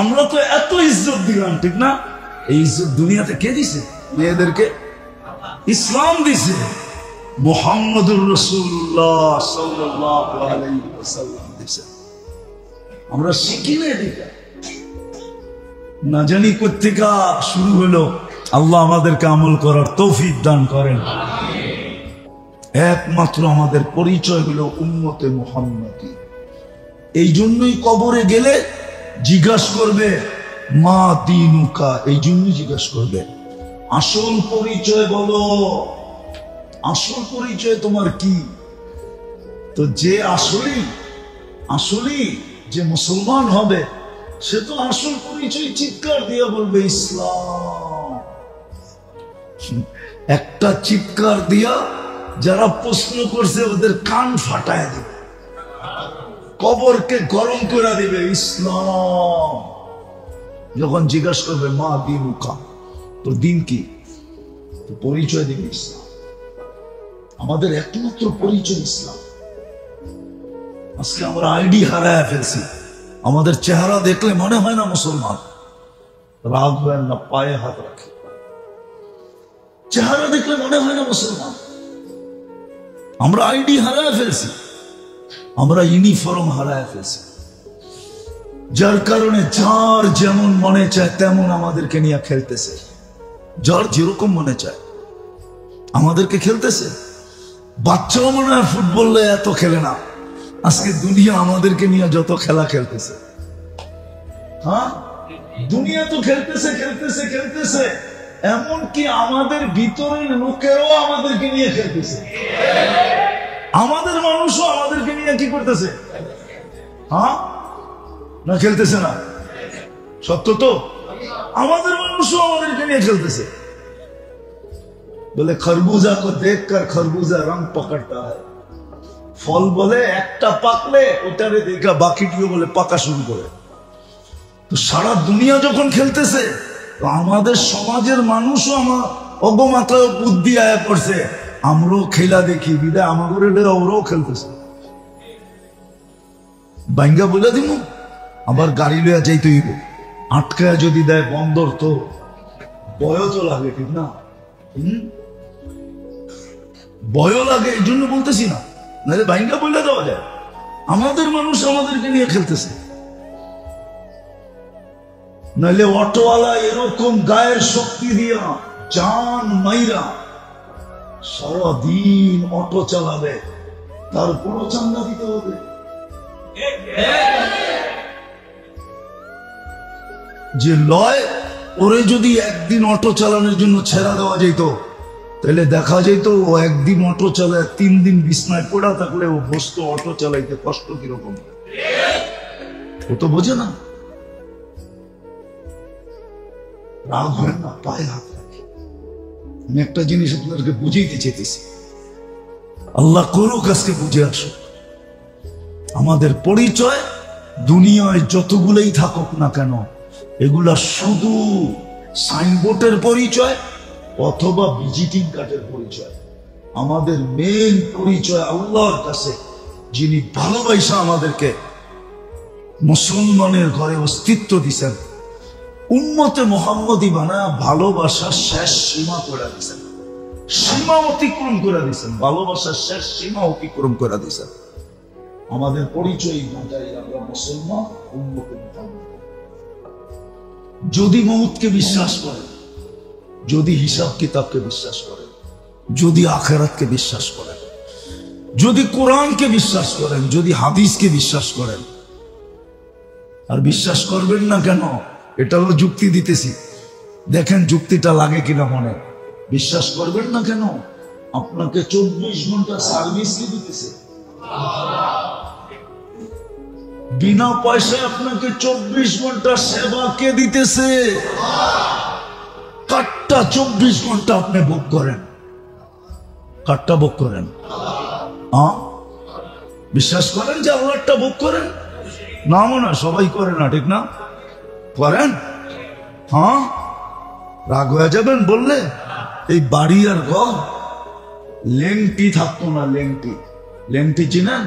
আমরা তো এত ইজ্জত দিলাম, ঠিক না? এই ইজ্জত দুনিয়াতে কে দিছে? মেয়েদেরকে ইসলাম দিছে, মুহাম্মদুর রাসূলুল্লাহ সাল্লাল্লাহু আলাইহি ওয়াসাল্লাম দিছে। আমরা শিখি না এটা, না জানি কোত্থেকে শুরু হলো। আল্লাহ আমাদেরকে আমল করার তৌফিক দান করেন। একমাত্র আমাদের পরিচয় হলো উম্মতে মুহাম্মাদি। এই জন্যই কবরে গেলে জিজ্ঞাসা করবে মা দিনুকা, এই জন্যই জিজ্ঞাসা করবে আসল পরিচয় বলো, আসল পরিচয় তোমার কি? তো যে আসলেই যে মুসলমান হবে, সে তো আসল পরিচয় চিৎকার দিয়ে বলবে ইসলাম। একটা চিৎকার দিয়া যারা প্রশ্ন করছে ওদের কান ফাটায় দিবে, কবরকে গরম করে দিবে ইসলাম। যখন জিজ্ঞাসা করবে মা দিনুকা, তো দিন কি? তো পরিচয় দিবে ইসলাম। আমাদের একমাত্র পরিচয় ইসলাম। আজকে আমরা আইডি হারায় ফেলছি। আমাদের চেহারা দেখলে মনে হয় না মুসলমান। রাগ হয় না, পায়ে হাত রাখে, চেহারা দেখলে মনে হয় না মুসলমান। আমরা আইডি হারায় ফেলছি, আমরা ইউনিফর্ম হারায় ফেলছি, যার কারণে যার যেমন মনে চায় তেমন আমাদেরকে নিয়ে খেলতেছে। যার যেরকম মনে চায় আমাদেরকে খেলতেছে। বাচ্চাও মনে হয় ফুটবলে এত খেলে না। আজকে দুনিয়া আমাদেরকে নিয়ে যত খেলা খেলতেছে, হ্যাঁ দুনিয়া তো খেলতেছে। এমনকি আমাদের ভিতরের লোকেরাও আমাদেরকে নিয়ে খেলতেছে। আমাদের মানুষও আমাদেরকে নিয়ে কি করতেছে? হ্যাঁ না, খেলতেছে না? সত্য তো, আমাদের মানুষও আমাদেরকে নিয়ে খেলতেছে। বলে খরবুজা কো দেখকর খরবুজা রং পকড়তা হয়। ফল বলে একটা পাকলে ওটারে দেখা বাকিটিও বলে পাকা শুরু করে। তো সারা দুনিয়া যখন খেলতেছে, তো আমাদের সমাজের মানুষও আমার অগমাত্রায় বুদ্ধি আয়া পড়ছে, আমরাও খেলা দেখি বিদায় আমাদের ওরাও খেলতেছে। বাইঙ্গা বলে দিব, আবার গাড়ি লইয়া যাইতে হইব, আটকায় যদি দেয় বন্দর, তো ভয়ও তো লাগে, ঠিক না? ভয়ও লাগে, এই জন্য বলতেছি না, নাহলে বাইঙ্গা বলে দেওয়া যায়। আমাদের মানুষ আমাদেরকে নিয়ে খেলতেছে। নাহলে অটোওয়ালা এরকম গায়ের শক্তি দিয়া জান মাইরা সারাদিন অটো চালাবে, তারপরও চান্দা দিতে হবে। যে লয় ওরে যদি একদিন অটো চালানোর জন্য ছেড়া দেওয়া যেত, তাহলে দেখা যেত ও একদিন অটো চালায় 3 দিন বিছনায় পড়া থাকলে ও বসতো অটো চালাইতে কষ্ট কিরকম। ও তো বোঝে না। রাগ হয় না, পায়ে হাত রাখে। আমি একটা জিনিস আপনাদেরকে বুঝিয়ে চেয়েছি, আল্লাহ করুক আজকে বুঝে আসুক। আমাদের পরিচয় দুনিয়ায় যতগুলোই থাকুক না কেন, এগুলা শুধু সাইনবোর্ডের পরিচয় অথবা ভিজিটিং কার্ডের পরিচয়। আমাদের মেইন পরিচয় আল্লাহর কাছে, যিনি ভালোবাসা আমাদেরকে মুসলমানের ঘরে অস্তিত্ব দিছেন, উম্মতে মুহাম্মদী বানায় ভালোবাসার শেষ সীমা করে দিছেন, সীমা অতিক্রম করে দিছেন, ভালোবাসার শেষ সীমা অতিক্রম করে দিছেন। আমাদের পরিচয় আমরা মুসলমান, উম্মতে মুহাম্মদ। যদি মউতকে বিশ্বাস করেন, যদি হিসাব কিতাবকে বিশ্বাস করেন, যদি আখিরাতকে বিশ্বাস করেন, যদি কোরআনকে বিশ্বাস করেন, যদি হাদিসকে বিশ্বাস করেন, আর বিশ্বাস করবেন না কেন? এটা হলো যুক্তি দিতেছি, দেখেন যুক্তিটা লাগে কিনা মনে। বিশ্বাস করবেন না কেন? আপনাকে 24 ঘন্টা সার্ভিস কি দিতেছে? বিনা পয়সায় আপনাকে 24 ঘন্টা সেবা কে দিতেছে? কাটটা 24 ঘন্টা আপনি ভোগ করেন, কাটটা ভোগ করেন। বিশ্বাস করেন যে আল্লাহটা ভোগ করেন? না মনে সবাই করে না, ঠিক না? করেন? হ্যাঁ, রাগ হয়ে যাবেন বললে। এই বাড়ি আর ঘর লেংটি থাকতো না, লেংটি, লেংটি চিনেন?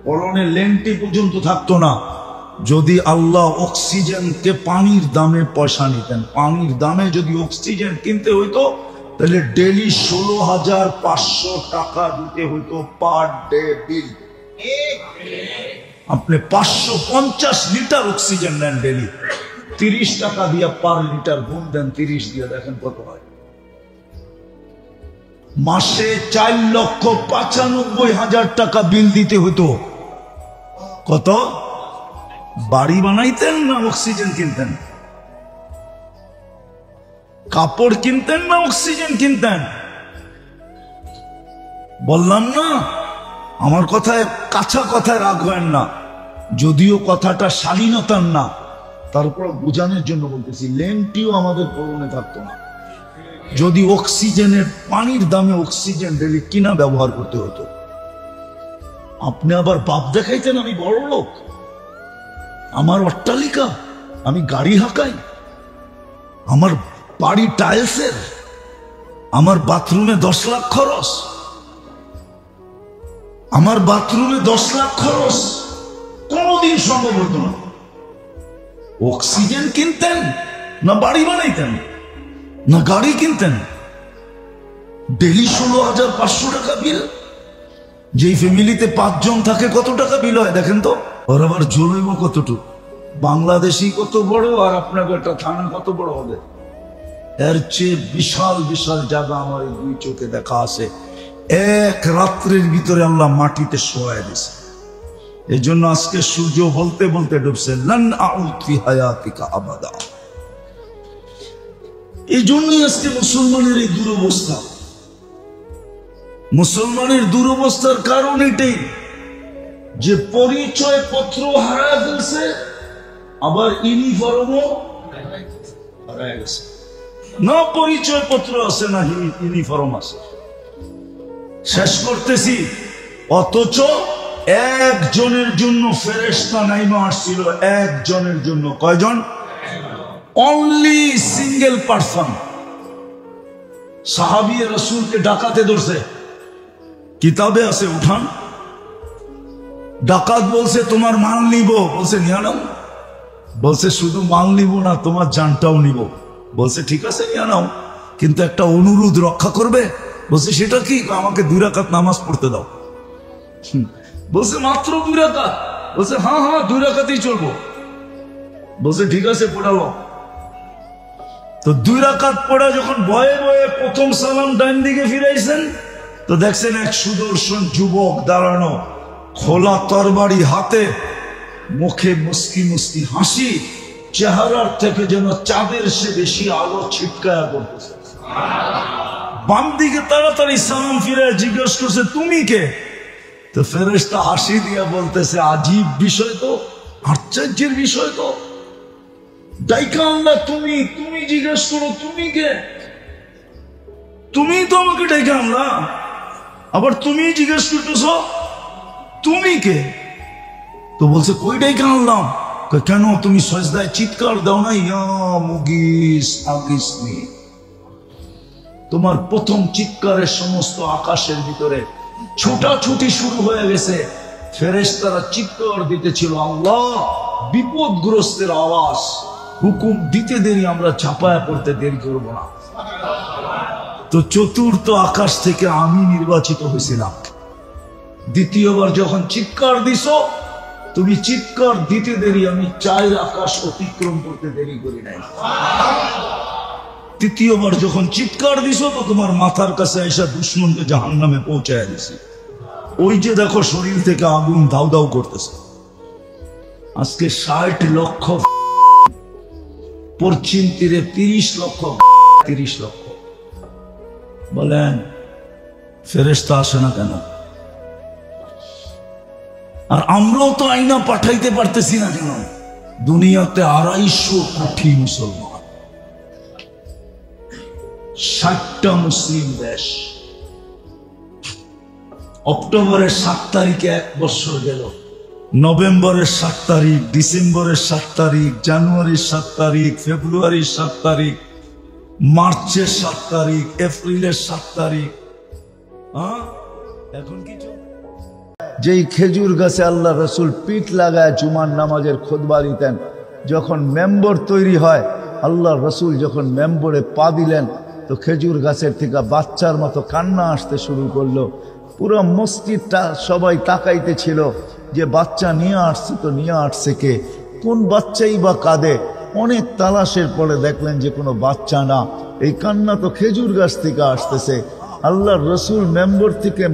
পরনে লেংটি পর্যন্ত থাকতো না যদি আল্লাহ অক্সিজেনকে পানির দামে পয়সা নিতেন। পানির দামে যদি অক্সিজেন কিনতে হইতো তাহলে ডেলি 16,500 টাকা দিতে হইতো পার ডে বিল। আপনি 550 লিটার অক্সিজেন নেন ডেলি, 30 টাকা দিয়ে পার লিটার গুণ দেন 30 দিয়ে, দেখেন কত হয়। মাসে 4,95,000 টাকা বিল দিতে হতো। কত? বাড়ি বানাইতেন না অক্সিজেন কিনতেন? কাপড় কিনতেন না অক্সিজেন কিনতেন? বললাম না, আমার কথায় কাঁচা কথায় রাগ হয় না, যদিও কথাটা শালীনতার না, তারপর বোঝানোর জন্য বলতেছি। লেংটিও আমাদের পরনে থাকতো না যদি অক্সিজেনের, পানির দামে অক্সিজেন ডেলি কিনা ব্যবহার করতে হতো। আপনি আবার বাপ দেখাইতেন আমি বড় লোক, আমার অট্টালিকা, আমি গাড়ি হাঁকাই, আমার বাড়ি টাইলসের, আমার বাথরুমে 10 লাখ খরচ, আমার বাথরুমে 10 লাখ খরচ, কোনদিন সম্ভব হতো না। অক্সিজেন কিনতেন না বাড়ি বানাইতেন না গাড়ি কিনতেন? ডেলি 16,500 টাকা বিল। যেই ফ্যামিলিতে 5 জন থাকে কত টাকা বিল হয় দেখেন তো? ওর আবার জলইব কতটুকু? বাংলাদেশি কত বড় আর আপনাকে একটা থানা কত বড় হবে? এর চেয়ে বিশাল বিশাল জায়গা আমার এই 2 চোখে দেখা আছে। এক রাত্রের ভিতরে আল্লাহ মাটিতে শোয়ায় দিয়েছে। এই জন্য আজকে সূর্য বলতে বলতে ডুবছে, লান আউদ ফি হায়াতিকা আবাদা। এই জন্যই আজকে মুসলমানের এই দুরবস্থা। মুসলমানের দুরবস্থার কারণ এটাই যে পরিচয় পত্র হারায় ফেলছে, আবার ইউনিফর্মও হারায় গেছে। না পরিচয় পত্র আছে না ইউনিফর্ম আছে। শেষ করতেছি। অথচ একজনের জন্য ফেরেশতা নাইমা আসছিল, একজনের জন্য। কয়জন? Only single person. সাহাবী রাসূলকে ডাকাতে ধরছে, কিতাবে আছে, উঠান। ডাকাত বলছে তোমার মাল নিব, বলছে নিয়ে নাও। বলছে শুধু মাল নিব না, তোমার জানটাও নিব। বলছে ঠিক আছে নিয়ে নাও, কিন্তু একটা অনুরোধ রক্ষা করবে। বলছে সেটা কি? আমাকে 2 রাকাত নামাজ পড়তে দাও। বলছে মাত্র 2 রাকাত? বলছে হ্যাঁ হ্যাঁ 2 রাকাতেই চলবো। বলছে ঠিক আছে পড়ালো। তো 2 রাকাত পড়া যখন ভয়ে ভয়ে প্রথম সালাম ডান দিকে ফিরাইছেন, তো দেখছেন এক সুদর্শন যুবক দাঁড়ানো, খোলা তরবারি হাতে, মুখে মুস্কি মুস্কি হাসি, চেহারার থেকে যেন চাঁদের সে বেশি আলো ছিটকায়া করতেছে। বাম দিকে তাড়াতাড়ি সালাম ফিরে জিজ্ঞেস করছে তুমি কে? তো ফেরেশতা হাসি দিয়া বলতেছে আজীব বিষয় তো, আশ্চর্যের বিষয় তো। ডাইকা আল্লাহ তুমি, তুমি জিজ্ঞেস করো তুমি কে? তুমি তো আমাকে ডাইকা আল্লাহ, আবার তুমি জিজ্ঞেস করতেছ তুমি কে? তো বলছে কই ডাইকা আনলাম? কেন তুমি সজদায় চিৎকার দাও না, ইয়া মুগিস আগিসনি? তোমার প্রথম চিৎকারের সমস্ত আকাশের ভিতরে ছোটাছুটি শুরু হয়ে গেছে। ফেরেশতারা চিৎকার দিতেছিল, আল্লাহ বিপদগ্রস্তের আওয়াজ, হুকুম দিতে দেরি, আমরা চাপায়া পড়তে দেরি করবো না। তো চতুর্থ আকাশ থেকে আমি নির্বাচিত হয়েছিলাম। দ্বিতীয়বার যখন চিৎকার দিছো, তুমি চিৎকার দিতে দেরি, আমি 4 আকাশ অতিক্রম করতে দেরি করি নাই। তৃতীয়বার যখন চিৎকার দিছো, তো তোমার মাথার কাছে এসে দুশ্মনকে জাহান্নামে পৌঁছায় দিছি। ওই যে দেখো শরীর থেকে আগুন দাউ দাউ করতেছে। আজকে 60 লক্ষ পশ্চিম তীরে, 30 লক্ষ, 30 লক্ষ। বলেন ফেরেশতা আসে না কেন? আর আমরাও তো আইনা পাঠাইতে পারতেছি না কেন? দুনিয়াতে 250 কোটি মুসলমান, 60টা মুসলিম দেশ। অক্টোবরের 7 তারিখে 1 বছর গেল, নভেম্বরের 7 তারিখ, ডিসেম্বরের 7 তারিখ, জানুয়ারির 7 তারিখ, ফেব্রুয়ারির 7 তারিখ, মার্চের 7 তারিখ, এপ্রিলের 7 তারিখ। এখন কি যেই খেজুর গাছে আল্লাহ রসুল পিঠ লাগায় জুমার নামাজের খুতবা দিতেন, যখন মেম্বর তৈরি হয়, আল্লাহ রসুল যখন মেম্বরে পা দিলেন, তো খেজুর গাছের থেকে বাচ্চার মতো কান্না আসতে শুরু করলো। পুরো মসজিদটা সবাই তাকাইতে ছিল যে বাচ্চা নিয়ে আসছে, তো নিয়ে আসছে কে, কোন বাচ্চাই বা কাঁদে। অনেক তালাশের পরে দেখলেন যে কোনো বাচ্চা না, এই কান্না তো খেজুর গাছ থেকে আসতেছে। আল্লাহ রসুল মেম্বর থেকে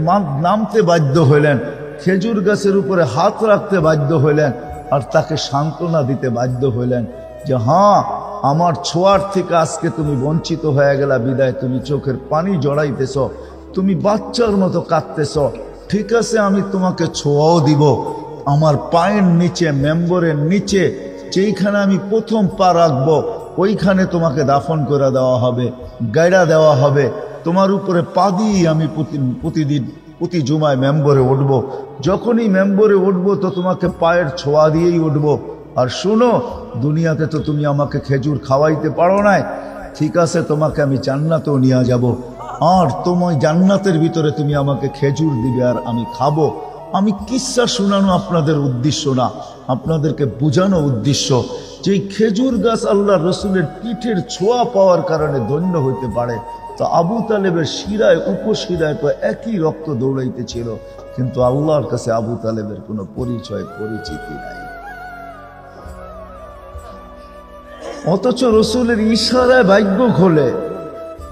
নামতে বাধ্য হইলেন, খেজুর গাছের উপরে হাত রাখতে বাধ্য হইলেন, আর তাকে সান্ত্বনা দিতে বাধ্য হইলেন যে হ্যাঁ, আমার ছোঁয়ার থেকে আজকে তুমি বঞ্চিত হয়ে গেলা, বিদায় তুমি চোখের পানি জড়াইতেছ, তুমি বাচ্চার মতো কাঁদতেছ। ঠিক আছে, আমি তোমাকে ছোঁয়াও দিব। আমার পায়ের নিচে, মেম্বরের নিচে যেইখানে আমি প্রথম পা রাখবো, ওইখানে তোমাকে দাফন করে দেওয়া হবে, গাইড়া দেওয়া হবে। তোমার উপরে পা দিয়ে আমি প্রতিদিন প্রতি জুমায় মেম্বরে উঠবো। যখনই মেম্বরে উঠবো, তো তোমাকে পায়ের ছোঁয়া দিয়েই উঠবো। আর শুনো, দুনিয়াতে তো তুমি আমাকে খেজুর খাওয়াইতে পারো নাই, ঠিক আছে, তোমাকে আমি জান্নাতেও নিয়ে যাব। আর তোমার জান্নাতের ভিতরে তুমি আমাকে খেজুর দিবে আর আমি খাবো। আমি কিচ্ছা শোনানো আপনাদের উদ্দেশ্য না, আপনাদেরকে বোঝানো উদ্দেশ্য যে খেজুর গাছ আল্লাহ রসুলের পিঠের ছোঁয়া পাওয়ার কারণে ধন্য হইতে পারে। তো আবু তালেবের শিরায়, উপশিরায় তো একই রক্ত দৌড়াইতেছিল, কিন্তু আল্লাহর কাছে আবু তালেবের কোনো পরিচয়, পরিচিতি নাই। অথচ রসুলের ইশারায় ভাগ্য খোলে।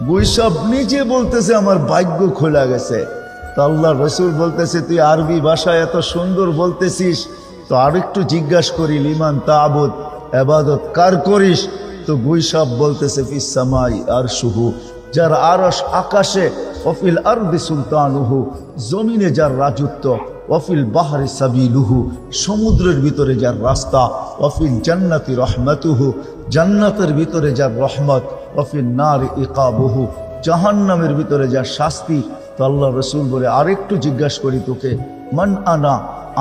বৈশাখ নিজে বলতেছে আমার ভাগ্য খোলা গেছে। তো আল্লাহ রসুল বলতেছে, তুই আরবি ভাষায় এত সুন্দর বলতেছিস, তো আরেকটু জিজ্ঞাসা করি, লিমান তাবুদ, ইবাদত কার করিস? তো বৈশাখ বলতেছে, ফিস সামাই আরশুহু, যার আরশ আকাশে, ওয়াফিল আরদি সুলতানুহু, জমিনে যার রাজত্ব, ওয়াফিল বাহরি সাবিলুহু, সমুদ্রের ভিতরে যার রাস্তা, ওয়াফিল জান্নাতি রহমাতুহু, জান্নাতের ভিতরে যার রহমত, ওয়াফিল নার ইকাবুহু, জাহান্নামের ভিতরে যার শাস্তি। তো আল্লাহ রসুল বলে, আরেকটু জিজ্ঞাসা করি তোকে, মান আনা,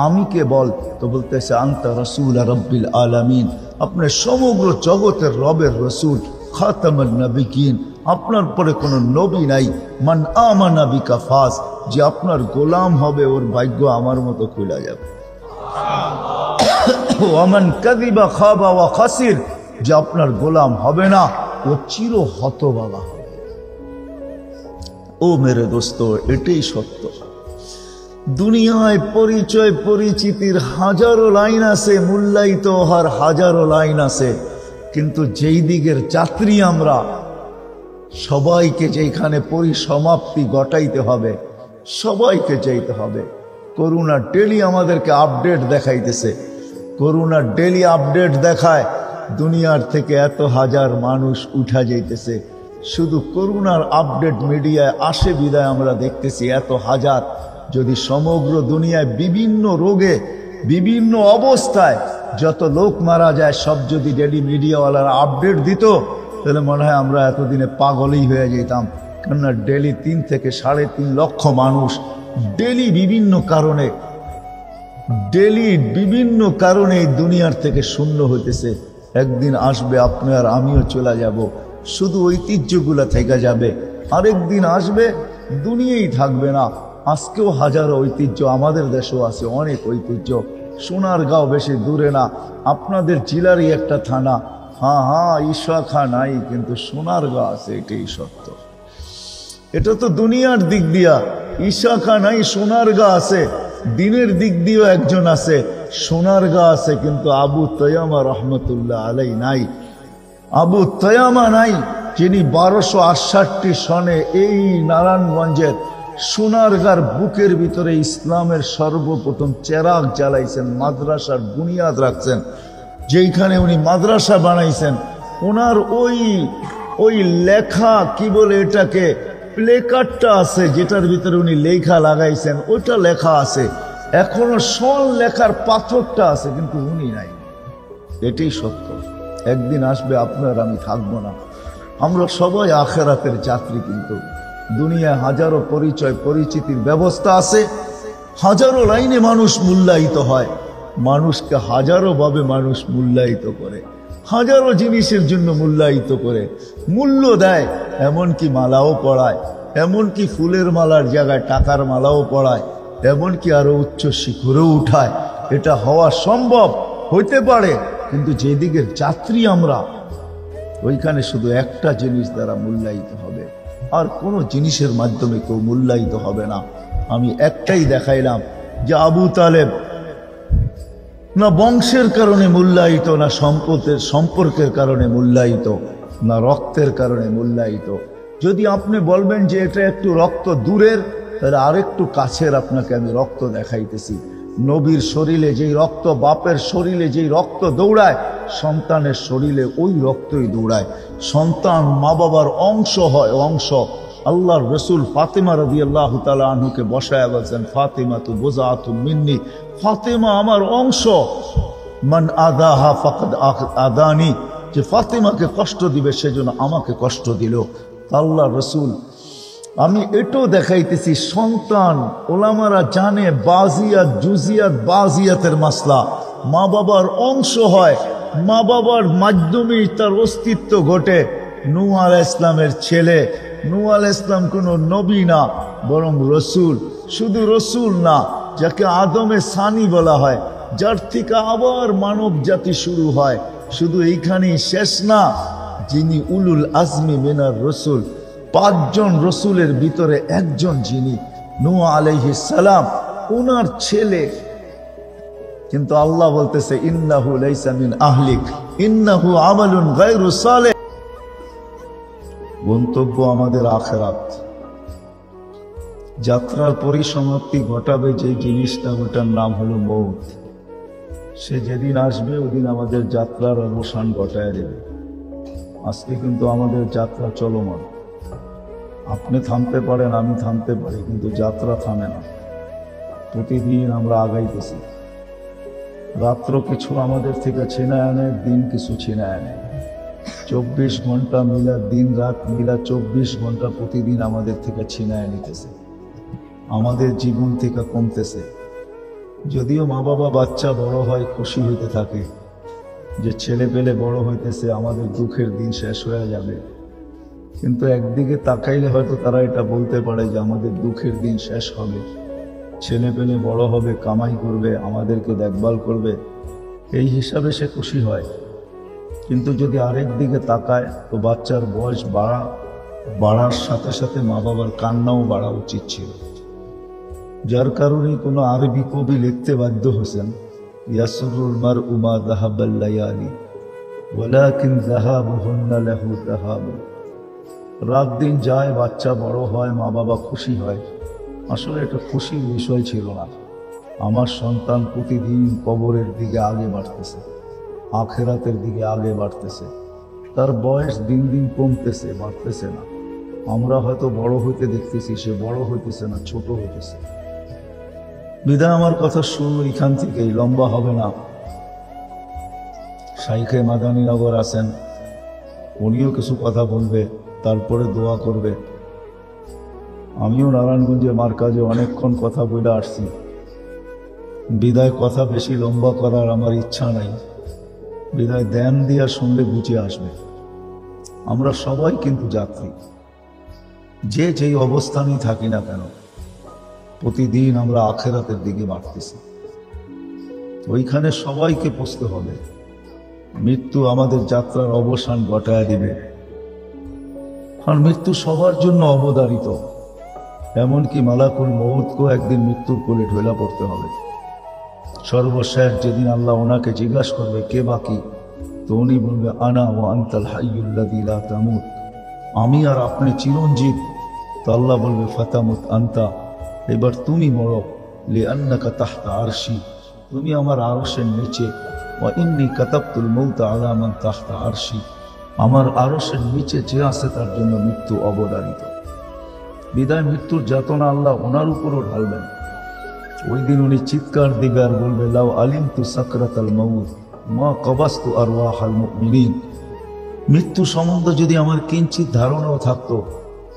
আমি কে বল? তো বলতেছে, আনতা রাসূল রাব্বিল আলামিন, আপনার সমগ্র জগতের রবের রসুল, খাতামুন নবিয়্যিন, আপনার পরে কোনো নবী নাই। মান আমানা বিকা ফাজ, যে আপনার গোলাম হবে ওর ভাগ্য আমার মতো খুলে যাবে। ওয়ামান কাযিবা খাবা ওয়া খাসির, যে আপনার গোলাম হবে না ও চির হতভাগা হবে। ও মেরে দোস্ত, এটাই সত্য। দুনিয়ায় পরিচয় পরিচিতির হাজারো লাইন আছে, মূল্যায়িত হওয়ার হাজারো লাইন আছে, কিন্তু যেই দিকের যাত্রী আমরা, সবাইকে যেখানে পরিসমাপ্তি ঘটাইতে হবে, সবাইকে যেতে হবে। করোনা ডেলি আমাদেরকে আপডেট দেখাইতেছে, করোনা ডেলি আপডেট দেখায়, দুনিয়ার থেকে এত হাজার মানুষ উঠা যাইতেছে। শুধু করোনার আপডেট মিডিয়ায় আসে বিদায় আমরা দেখতেছি এত হাজার। যদি সমগ্র দুনিয়ায় বিভিন্ন রোগে, বিভিন্ন অবস্থায় যত লোক মারা যায়, সব যদি ডেলি মিডিয়াওয়ালারা আপডেট দিত, তাহলে মনে হয় আমরা এতদিনে পাগলই হয়ে যেতাম। কেননা ডেলি 3 থেকে 3.5 লক্ষ মানুষ ডেলি বিভিন্ন কারণে ডেলি বিভিন্ন কারণে এই দুনিয়ার থেকে শূন্য হইতেছে। একদিন আসবে আপনি আর আমিও চলে যাব, শুধু ঐতিহ্যগুলা থেকে যাবে। আরেকদিন আসবে দুনিয়াই থাকবে না। আজকেও হাজারো ঐতিহ্য আমাদের দেশেও আছে, অনেক ঐতিহ্য। সোনারগাঁও বেশি দূরে না, আপনাদের জেলারই একটা থানা। হ্যাঁ, ঈশা নাই, কিন্তু সোনারগাঁও আছে, এটাই সত্য। এটা তো দুনিয়ার দিক দিয়া। ঈশা নাই, সোনারগাঁও আছে। দিনের দিক দিয়েও একজন আছে, সোনারগাঁও আছে, কিন্তু আবু তৈয়ামা রহমতুল্লাহ আলাই নাই। আবু তৈয়ামা নাই, যিনি 1268 সনে এই নারায়ণগঞ্জের সোনারগাঁর বুকের ভিতরে ইসলামের সর্বপ্রথম চেরাগ জ্বালাইছেন, মাদ্রাসার বুনিয়াদ রাখছেন। যেইখানে উনি মাদ্রাসা বানাইছেন, ওনার ওই লেখা কি বলে এটাকে, প্লেকার্ডটা আছে, যেটার ভিতরে উনি লেখা লাগাইছেন, ওইটা লেখা আছে। এখনো সোল লেখার পাথরটা আছে, কিন্তু উনি নাই। এটাই সত্য। একদিন আসবে আপনার আমি থাকবো না। আমরা সবাই আখেরাতের যাত্রী, কিন্তু দুনিয়ায় হাজারো পরিচয় পরিচিতির ব্যবস্থা আছে, হাজারো লাইনে মানুষ মূল্যায়িত হয়। মানুষকে হাজারো ভাবে মানুষ মূল্যায়িত করে, হাজারো জিনিসের জন্য মূল্যায়িত করে, মূল্য দেয়। এমনকি মালাও পড়ায়, এমনকি ফুলের মালার জায়গায় টাকার মালাও পড়ায়, এমনকি আরো উচ্চ শিখরেও উঠায়। এটা হওয়া সম্ভব হইতে পারে, কিন্তু যেদিকের যাত্রী আমরা, ওইখানে শুধু একটা জিনিস দ্বারা মূল্যায়িত হবে, আর কোনো জিনিসের মাধ্যমে কেউ মূল্যায়িত হবে না। আমি একটাই দেখাইলাম যে আবু তালেব না বংশের কারণে মূল্যায়িত, না সম্পর্কের কারণে মূল্যায়িত, না রক্তের কারণে মূল্যায়িত। যদি আপনি বলবেন যে এটা একটু রক্ত দূরের, তাহলে আরেকটু কাছের আপনাকে আমি রক্ত দেখাইতেছি। নবীর শরীরে যেই রক্ত, বাপের শরীরে যেই রক্ত দৌড়ায়, সন্তানের শরীরে ওই রক্তই দৌড়ায়। সন্তান মা বাবার অংশ হয়, অংশ। আল্লাহর রসুল ফাতেমা রাদিয়াল্লাহু তাআলা আনহুকে বসায় বলছেন, ফাতেমা তু বুযআতুম মিন্নি, ফাতেমা আমার অংশ। মান আদাহা ফাকাদ আদানি, যে ফাতেমাকে কষ্ট দিবে সেজন্য আমাকে কষ্ট দিল। আল্লাহর রসুল, আমি এটাও দেখাইতেছি, সন্তান ওলামারা জানে বাজিয়াত জুজিয়াত বাজিয়াতের মাসলা, মা বাবার অংশ হয়, মা বাবার মাধ্যমেই তার অস্তিত্ব ঘটে। নূহ আলাইহিস ইসলামের ছেলে, নূহ আলাইহিস ইসলাম কোনো নবী না, বরং রসুল। শুধু রসুল না, যাকে আদমে সানি বলা হয়, যার থেকে আবার মানব জাতি শুরু হয়। শুধু এইখানেই শেষ না, যিনি উলুল আজমি মিনার রসুল, 5 জন রসুলের ভিতরে একজন, যিনি নূহ আলাইহিস সালাম, ওনার ছেলে। কিন্তু আল্লাহ বলতেছে, ইন্নাহু লাইসা মিন আহলিক ইন্নাহু আমালুন গায়রু সালেহ। গন্তব্য আমাদের আখিরাত। যাত্রার পরিসমাপ্তি ঘটাবে যে জিনিসটা, ওটার নাম হলো মৌত। সে যেদিন আসবে ওদিন আমাদের যাত্রার অবসান ঘটায় দেবে। আজকে কিন্তু আমাদের যাত্রা চলমান। আপনি থামতে পারেন, আমি থামতে পারি, কিন্তু যাত্রা থামে না। প্রতিদিন আমরা আগাইতেছি। রাত্র কিছু আমাদের থেকে ছিনায় আনে, দিন কিছু ছিনায় আনে। 24 ঘন্টা মিলা, দিন রাত মিলা 24 ঘন্টা প্রতিদিন আমাদের থেকে ছিনায় নিতেছে, আমাদের জীবন থেকে কমতেছে। যদিও মা বাবা বাচ্চা বড় হয় খুশি হইতে থাকে যে ছেলে পেলে বড় হইতেছে, আমাদের দুঃখের দিন শেষ হয়ে যাবে। কিন্তু একদিকে তাকাইলে হয়তো তারা এটা বলতে পারে যে আমাদের দুঃখের দিন শেষ হবে, ছেলে পেলে বড় হবে, কামাই করবে, আমাদেরকে দেখভাল করবে, এই হিসাবে সে খুশি হয়। কিন্তু যদি আরেক দিকে তাকায়, তো বাচ্চার বয়স বাড়ার সাথে সাথে মা বাবার কান্নাও বাড়া উচিত ছিল। যার কারণে কোনো আরবি কবি লিখতে বাধ্য হয়েছেন, ইয়াসুরুল মারউ মা যাহাবাল লায়ালি ওয়ালাকিন যাহাবুহুন্না লাহু যাহাব। রাত দিন যায়, বাচ্চা বড় হয়, মা বাবা খুশি হয়। আসলে এটা খুশির বিষয় ছিল না। আমার সন্তান প্রতিদিন কবরের দিকে আগে বাড়তেছে, আখেরাতের দিকে আগে বাড়তেছে, তার বয়স দিন দিন কমতেছে, বাড়তেছে না। আমরা হয়তো বড় হইতে দেখতেছি, সে বড় হইতেছে না, ছোট হইতেছে। বিদায় আমার কথা শুরু এখান থেকেই, লম্বা হবে না। শাইখে মাদানীনগর আছেন, উনিও কিছু কথা বলবে, তারপরে দোয়া করবে। আমিও নারায়ণগঞ্জের মার্কাজে অনেকক্ষণ কথা বলে আসছি। বিদায় কথা বেশি লম্বা করার আমার ইচ্ছা নাই। বিদায় ধ্যান দিয়া শুনলে বুঝে আসবে। আমরা সবাই কিন্তু যাত্রী, যে যেই অবস্থানেই থাকি না কেন, প্রতিদিন আমরা আখেরাতের দিকে বাড়তেছি। ওইখানে সবাইকে পৌঁছতে হবে। মৃত্যু আমাদের যাত্রার অবসান ঘটায় দিবে, কারণ মৃত্যু সবার জন্য অবধারিত। এমনকি মালাকুল মউতকেও একদিন মৃত্যুর কোলে ঢোলা পড়তে হবে। সর্বশেষ যেদিন আল্লাহ ওনাকে জিজ্ঞাসা করবে কে বাকি, তো উনি বলবে আনা ওয়া আনতাল হাইয়ুল্লাযী লা তামুত, আমি আর আপনি চিরঞ্জীব। তো আল্লাহ বলবে ফাতামুত আনতা, এবার তুমি মরো, লিআন্নাকা তাহতা আরশি, তুমি আমার আরশের নিচে। ওয়া ইন্নী কাতাবতুল মাউতা আলা মান তাহতা আরশি, আমার আরশের নিচে যে আছে তার জন্য মৃত্যু অবধারিত। বিদায় মৃত্যুর যাতনা আল্লাহ ওনার উপরও ঢালবেন। ওই দিন উনি চিৎকার দিবে আর বলবে লাউ আলিমতু সাকরাতাল মাউত মা কবাস্তু আরওয়াহাল মুমিনিন, মৃত্যু সম্বন্ধে যদি আমার কিঞ্চিত ধারণাও থাকতো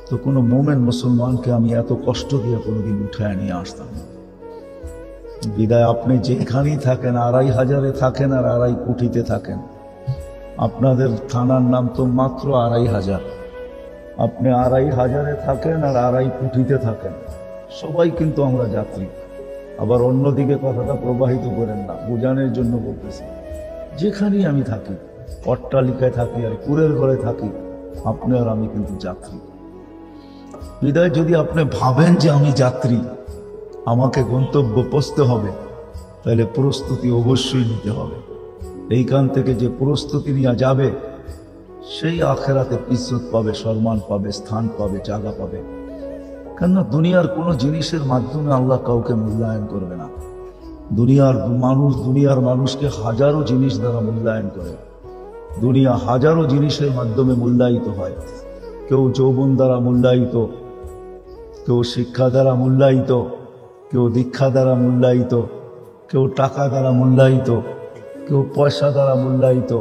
তো কোনো মোমেন মুসলমানকে আমি এত কষ্ট দিয়ে কোনোদিন উঠায় নিয়ে আসতাম না। বিদায় আপনি যেখানেই থাকেন, 2500-এ থাকেন আর 2.5 কোটিতে থাকেন, আপনাদের থানার নাম তো মাত্র 2500। আপনি 2500-এ থাকেন আর 2.5 কোটিতে থাকেন, সবাই কিন্তু আমরা যাত্রী। আবার অন্যদিকে কথাটা প্রবাহিত করেন না, বোঝানোর জন্য বলতেছি। যেখানেই আমি থাকি, অট্টালিকায় থাকি আর কুড়ের ঘরে থাকি, আপনি আর আমি কিন্তু যাত্রী। বিদায় যদি আপনি ভাবেন যে আমি যাত্রী, আমাকে গন্তব্য পৌঁছতে হবে, তাহলে প্রস্তুতি অবশ্যই নিতে হবে। এইখান থেকে যে প্রস্তুতি নেওয়া যাবে সেই আখেরাতে ইজ্জত পাবে, সম্মান পাবে, স্থান পাবে, জায়গা পাবে। কেননা দুনিয়ার কোনো জিনিসের মাধ্যমে আল্লাহ কাউকে মূল্যায়ন করবে না। দুনিয়ার মানুষকে হাজারো জিনিস দ্বারা মূল্যায়ন করে। দুনিয়া হাজারো জিনিসের মাধ্যমে মূল্যায়িত হয়। কেউ যৌবন দ্বারা মূল্যায়িত, কেউ শিক্ষা দ্বারা মূল্যায়িত, কেউ দীক্ষা দ্বারা মূল্যায়িত, কেউ টাকা দ্বারা মূল্যায়িত, কেউ পয়সা দ্বারা মূল্যায়িত,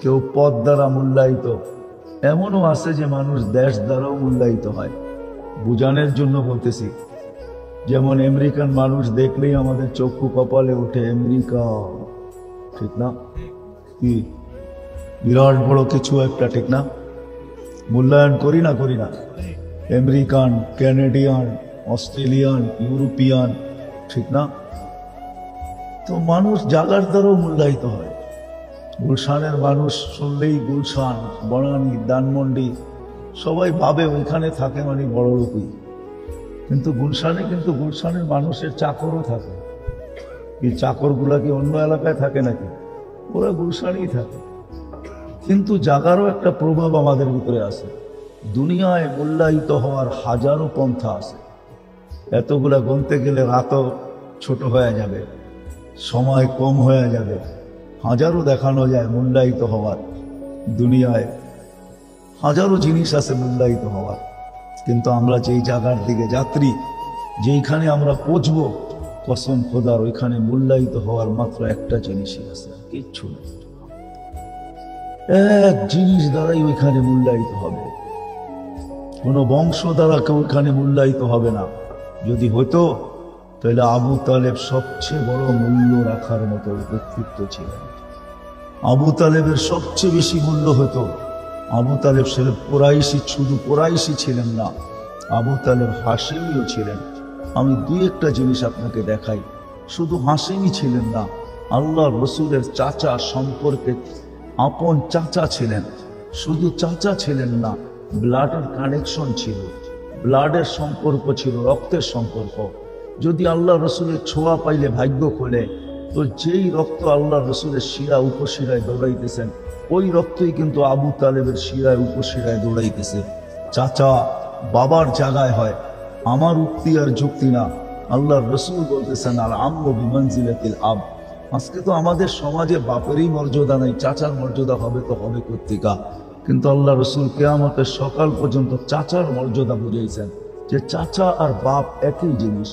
কেউ পদ দ্বারা মূল্যায়িত। এমনও আছে যে মানুষ দেশ দ্বারাও মূল্যায়িত হয়। বুঝানোর জন্য বলতেছি, যেমন আমেরিকান মানুষ দেখলেই আমাদের চক্ষু কপালে উঠে, আমেরিকা, ঠিক না? কি বিরাট বড় কিছু একটা, ঠিক না? মূল্যায়ন করি না আমেরিকান, ক্যানাডিয়ান, অস্ট্রেলিয়ান, ইউরোপিয়ান, ঠিক না? তো মানুষ জাগার দ্বারাও মূল্যায়িত হয়। গুলশানের মানুষ শুনলেই গুলশান, বনানী, ধানমন্ডি, সবাই ভাবে ওইখানে থাকে মানে বড় লোকই। কিন্তু গুলশানের মানুষের চাকরও থাকে। এই চাকরগুলা কি অন্য এলাকায় থাকে নাকি? ওরা গুলশানেই থাকে। কিন্তু জাগারও একটা প্রভাব আমাদের ভিতরে আছে। দুনিয়ায় মূল্যায়িত হওয়ার হাজারো পন্থা আছে। এতগুলা গুনতে গেলে রাতও ছোট হয়ে যাবে, সময় কম হয়ে যাবে। হাজারো দেখানো যায় মূল্যায়িত হওয়ার। দুনিয়ায় হাজারো জিনিস আছে মূল্যায়িত হওয়ার, কিন্তু আমরা যেই জায়গার দিকে যাত্রী, যেইখানে আমরা পৌঁছবো, কসম খোদার ওইখানে মূল্যায়িত হওয়ার মাত্র একটা জিনিসই আছে, কিচ্ছু নেই। এক জিনিস দ্বারাই ওইখানে মূল্যায়িত হবে। কোনো বংশ দ্বারা কেউ ওইখানে মূল্যায়িত হবে না। যদি হতো তাহলে আবু তালেব সবচেয়ে বড় মূল্য রাখার মতো ব্যক্তিত্ব ছিলেন। আবু তালেবের সবচেয়ে বেশি মূল্য হতো। আবু তালেব কুরাইশি, শুধু কুরাইশি ছিলেন না, আবু তালেব হাশিমিও ছিলেন। আমি 2-1টা জিনিস আপনাকে দেখাই। শুধু হাশিমি ছিলেন না, আল্লাহ রসুলের চাচা সম্পর্কে আপন চাচা ছিলেন। শুধু চাচা ছিলেন না, ব্লাডের কানেকশন ছিল, ব্লাডের সম্পর্ক ছিল, রক্তের সম্পর্ক। যদি আল্লাহ রসুলের ছোঁয়া পাইলে ভাগ্য খোলে, তো যেই রক্ত আল্লাহ রসুলের শিরা উপশিরায় দৌড়াইতেছেন, ওই রক্তই কিন্তু আবু তালেবের শিরায় উপশিরায় দৌড়াইতেছে। চাচা বাবার জায়গায় হয়, আমার উক্তি আর যুক্তি না। আল্লাহ রসুল বলতেছেন আর আম্মু বিমানজিলাতিল আব। আজকে তো আমাদের সমাজে বাপেরই মর্যাদা নাই, চাচার মর্যাদা হবে তো হবে কর্তিকা। কিন্তু আল্লাহ রসুল কিয়ামতের সকাল পর্যন্ত চাচার মর্যাদা বুঝাইছেন, যে চাচা আর বাপ একই জিনিস।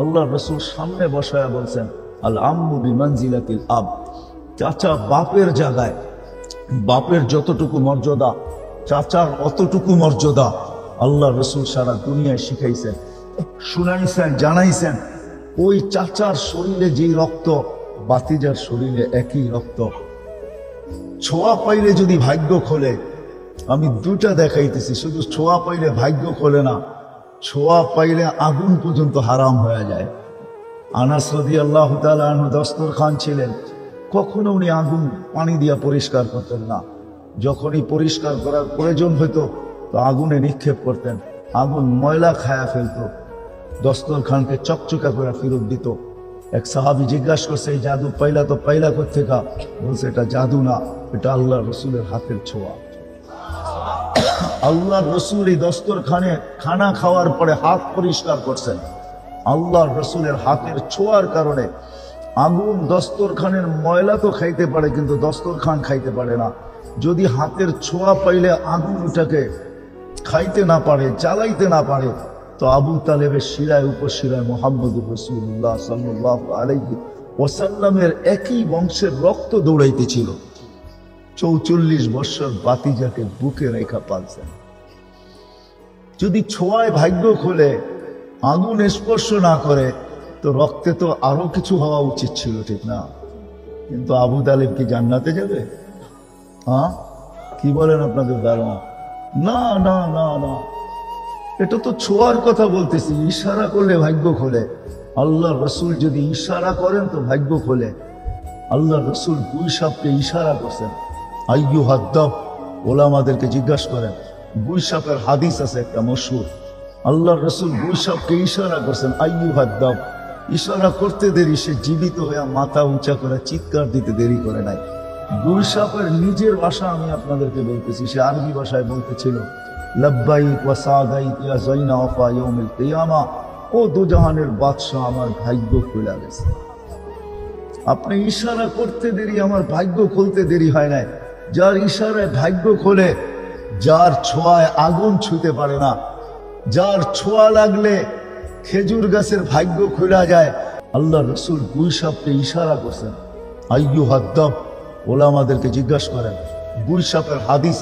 আল্লাহ রসুল সামনে বসায়া বলছেন আল আম্মু বিমানজিলাতিল আব। চাচা বাপের জায়গায়, বাপের যতটুকু মর্যাদা চাচার অতটুকু মর্যাদা। আল্লাহ রসুল সারা দুনিয়ায় শিখাইছেন, শুনাইছেন, জানাইছেন। ওই চাচার শরীরে যেই রক্ত, বাতিজার শরীরে একই রক্ত। ছোঁয়া পাইলে যদি ভাগ্য খোলে, আমি দুটা দেখাইতেছি, শুধু ছোঁয়া পাইলে ভাগ্য খোলে না, ছোঁয়া পাইলে আগুন পর্যন্ত হারাম হয়ে যায়। আনাস রাদিয়াল্লাহু তাআলা আনহু দস্তরখান ছিলেন, কখনো উনি আগুন পানি দিয়া পরিষ্কার করতেন না। যখনই পরিষ্কার করার প্রয়োজন হইতো তো আগুনে নিক্ষেপ করতেন, আগুন ময়লা খায়া ফেলতো, দস্তরখানকে চকচকা করে ফেরত দিত। এক সাহাবী জিজ্ঞাসা করছে, এই জাদু পাইলা তো পাইলা কোত্থেকা? বলছে, এটা জাদু না, এটা আল্লাহ রসুলের হাতের ছোঁয়া। আল্লাহ রসুল এই দস্তরখানে খানা খাওয়ার পরে হাত পরিষ্কার করছেন, আল্লাহ রসুলের হাতের ছোঁয়ার কারণে। আগুন দস্তরখানের ময়লা তো খাইতে পারে, কিন্তু দস্তরখান খাইতে পারে না। যদি হাতের ছোঁয়া পাইলে আগুন ওটাকে খাইতে না পারে, জ্বালাইতে না পারে, তো আবু তালেবের শিরায় উপশিরায় মুহাম্মদুর রাসূলুল্লাহ সাল্লাল্লাহু আলাইহি ওয়াসাল্লামের একই বংশের রক্ত দৌড়াইতেছিল। 44 বছর বাতিজাকে বুকে রেখা পালছেন। যদি ছোঁয়ায় ভাগ্য খোলে, আগুন স্পর্শ না করে, তো রক্তে তো আরো কিছু হওয়া উচিত ছিল, ঠিক না? কিন্তু আবু তালেব কি জান্নাতে যাবে? হ্যাঁ, কি বলেন আপনাদের ধারণা? না না না না, এটা তো ছোঁয়ার কথা বলতেছি। ইশারা করলে ভাগ্য খোলে। আল্লাহ রসুল যদি ইশারা করেন তো ভাগ্য খোলে। আল্লাহ রসুল 2 সাপকে ইশারা করছেন, আইয়ু হাদ্দাব। ওলামাদেরকে জিজ্ঞাসা করেন, 2 সাপের হাদিস আছে একটা মশহুর। আল্লাহ রসুল 2 সাপকে ইশারা করছেন, আইয়ু হাদ্দাব। ইশারা করতে দেরি, সে জীবিত হয়ে মাথা উঁচা করে চিৎকার দিতে দেরি করে নাই। 2 সাপের নিজের ভাষা আমি আপনাদেরকে বলতেছি, সে আরবি ভাষায় বলতেছিল, লব্বাইক ওয়া সাদাইক ইয়া যাইনা ওয়াফা ইয়াউমিল কিয়ামা। ও দুজাহানের বাদশা, আমার ভাগ্য খুলে গেছে। আপনি ইশারা করতে দেরি, আমার ভাগ্য খুলতে দেরি হয় নাই। যার ইশারায় ভাগ্য খোলে, যার ছোঁয়ায় আগুন ছুঁতে পারে না, যার ছোঁয়া লাগলে খেজুর গাছের ভাগ্য খুলে যায়। আল্লাহ রসুল 2 সাপকে ইশারা করছেন, আইয়ু হাদ্দাব। ওলামাদেরকে জিজ্ঞাসা করেন, 2 সাপের হাদিস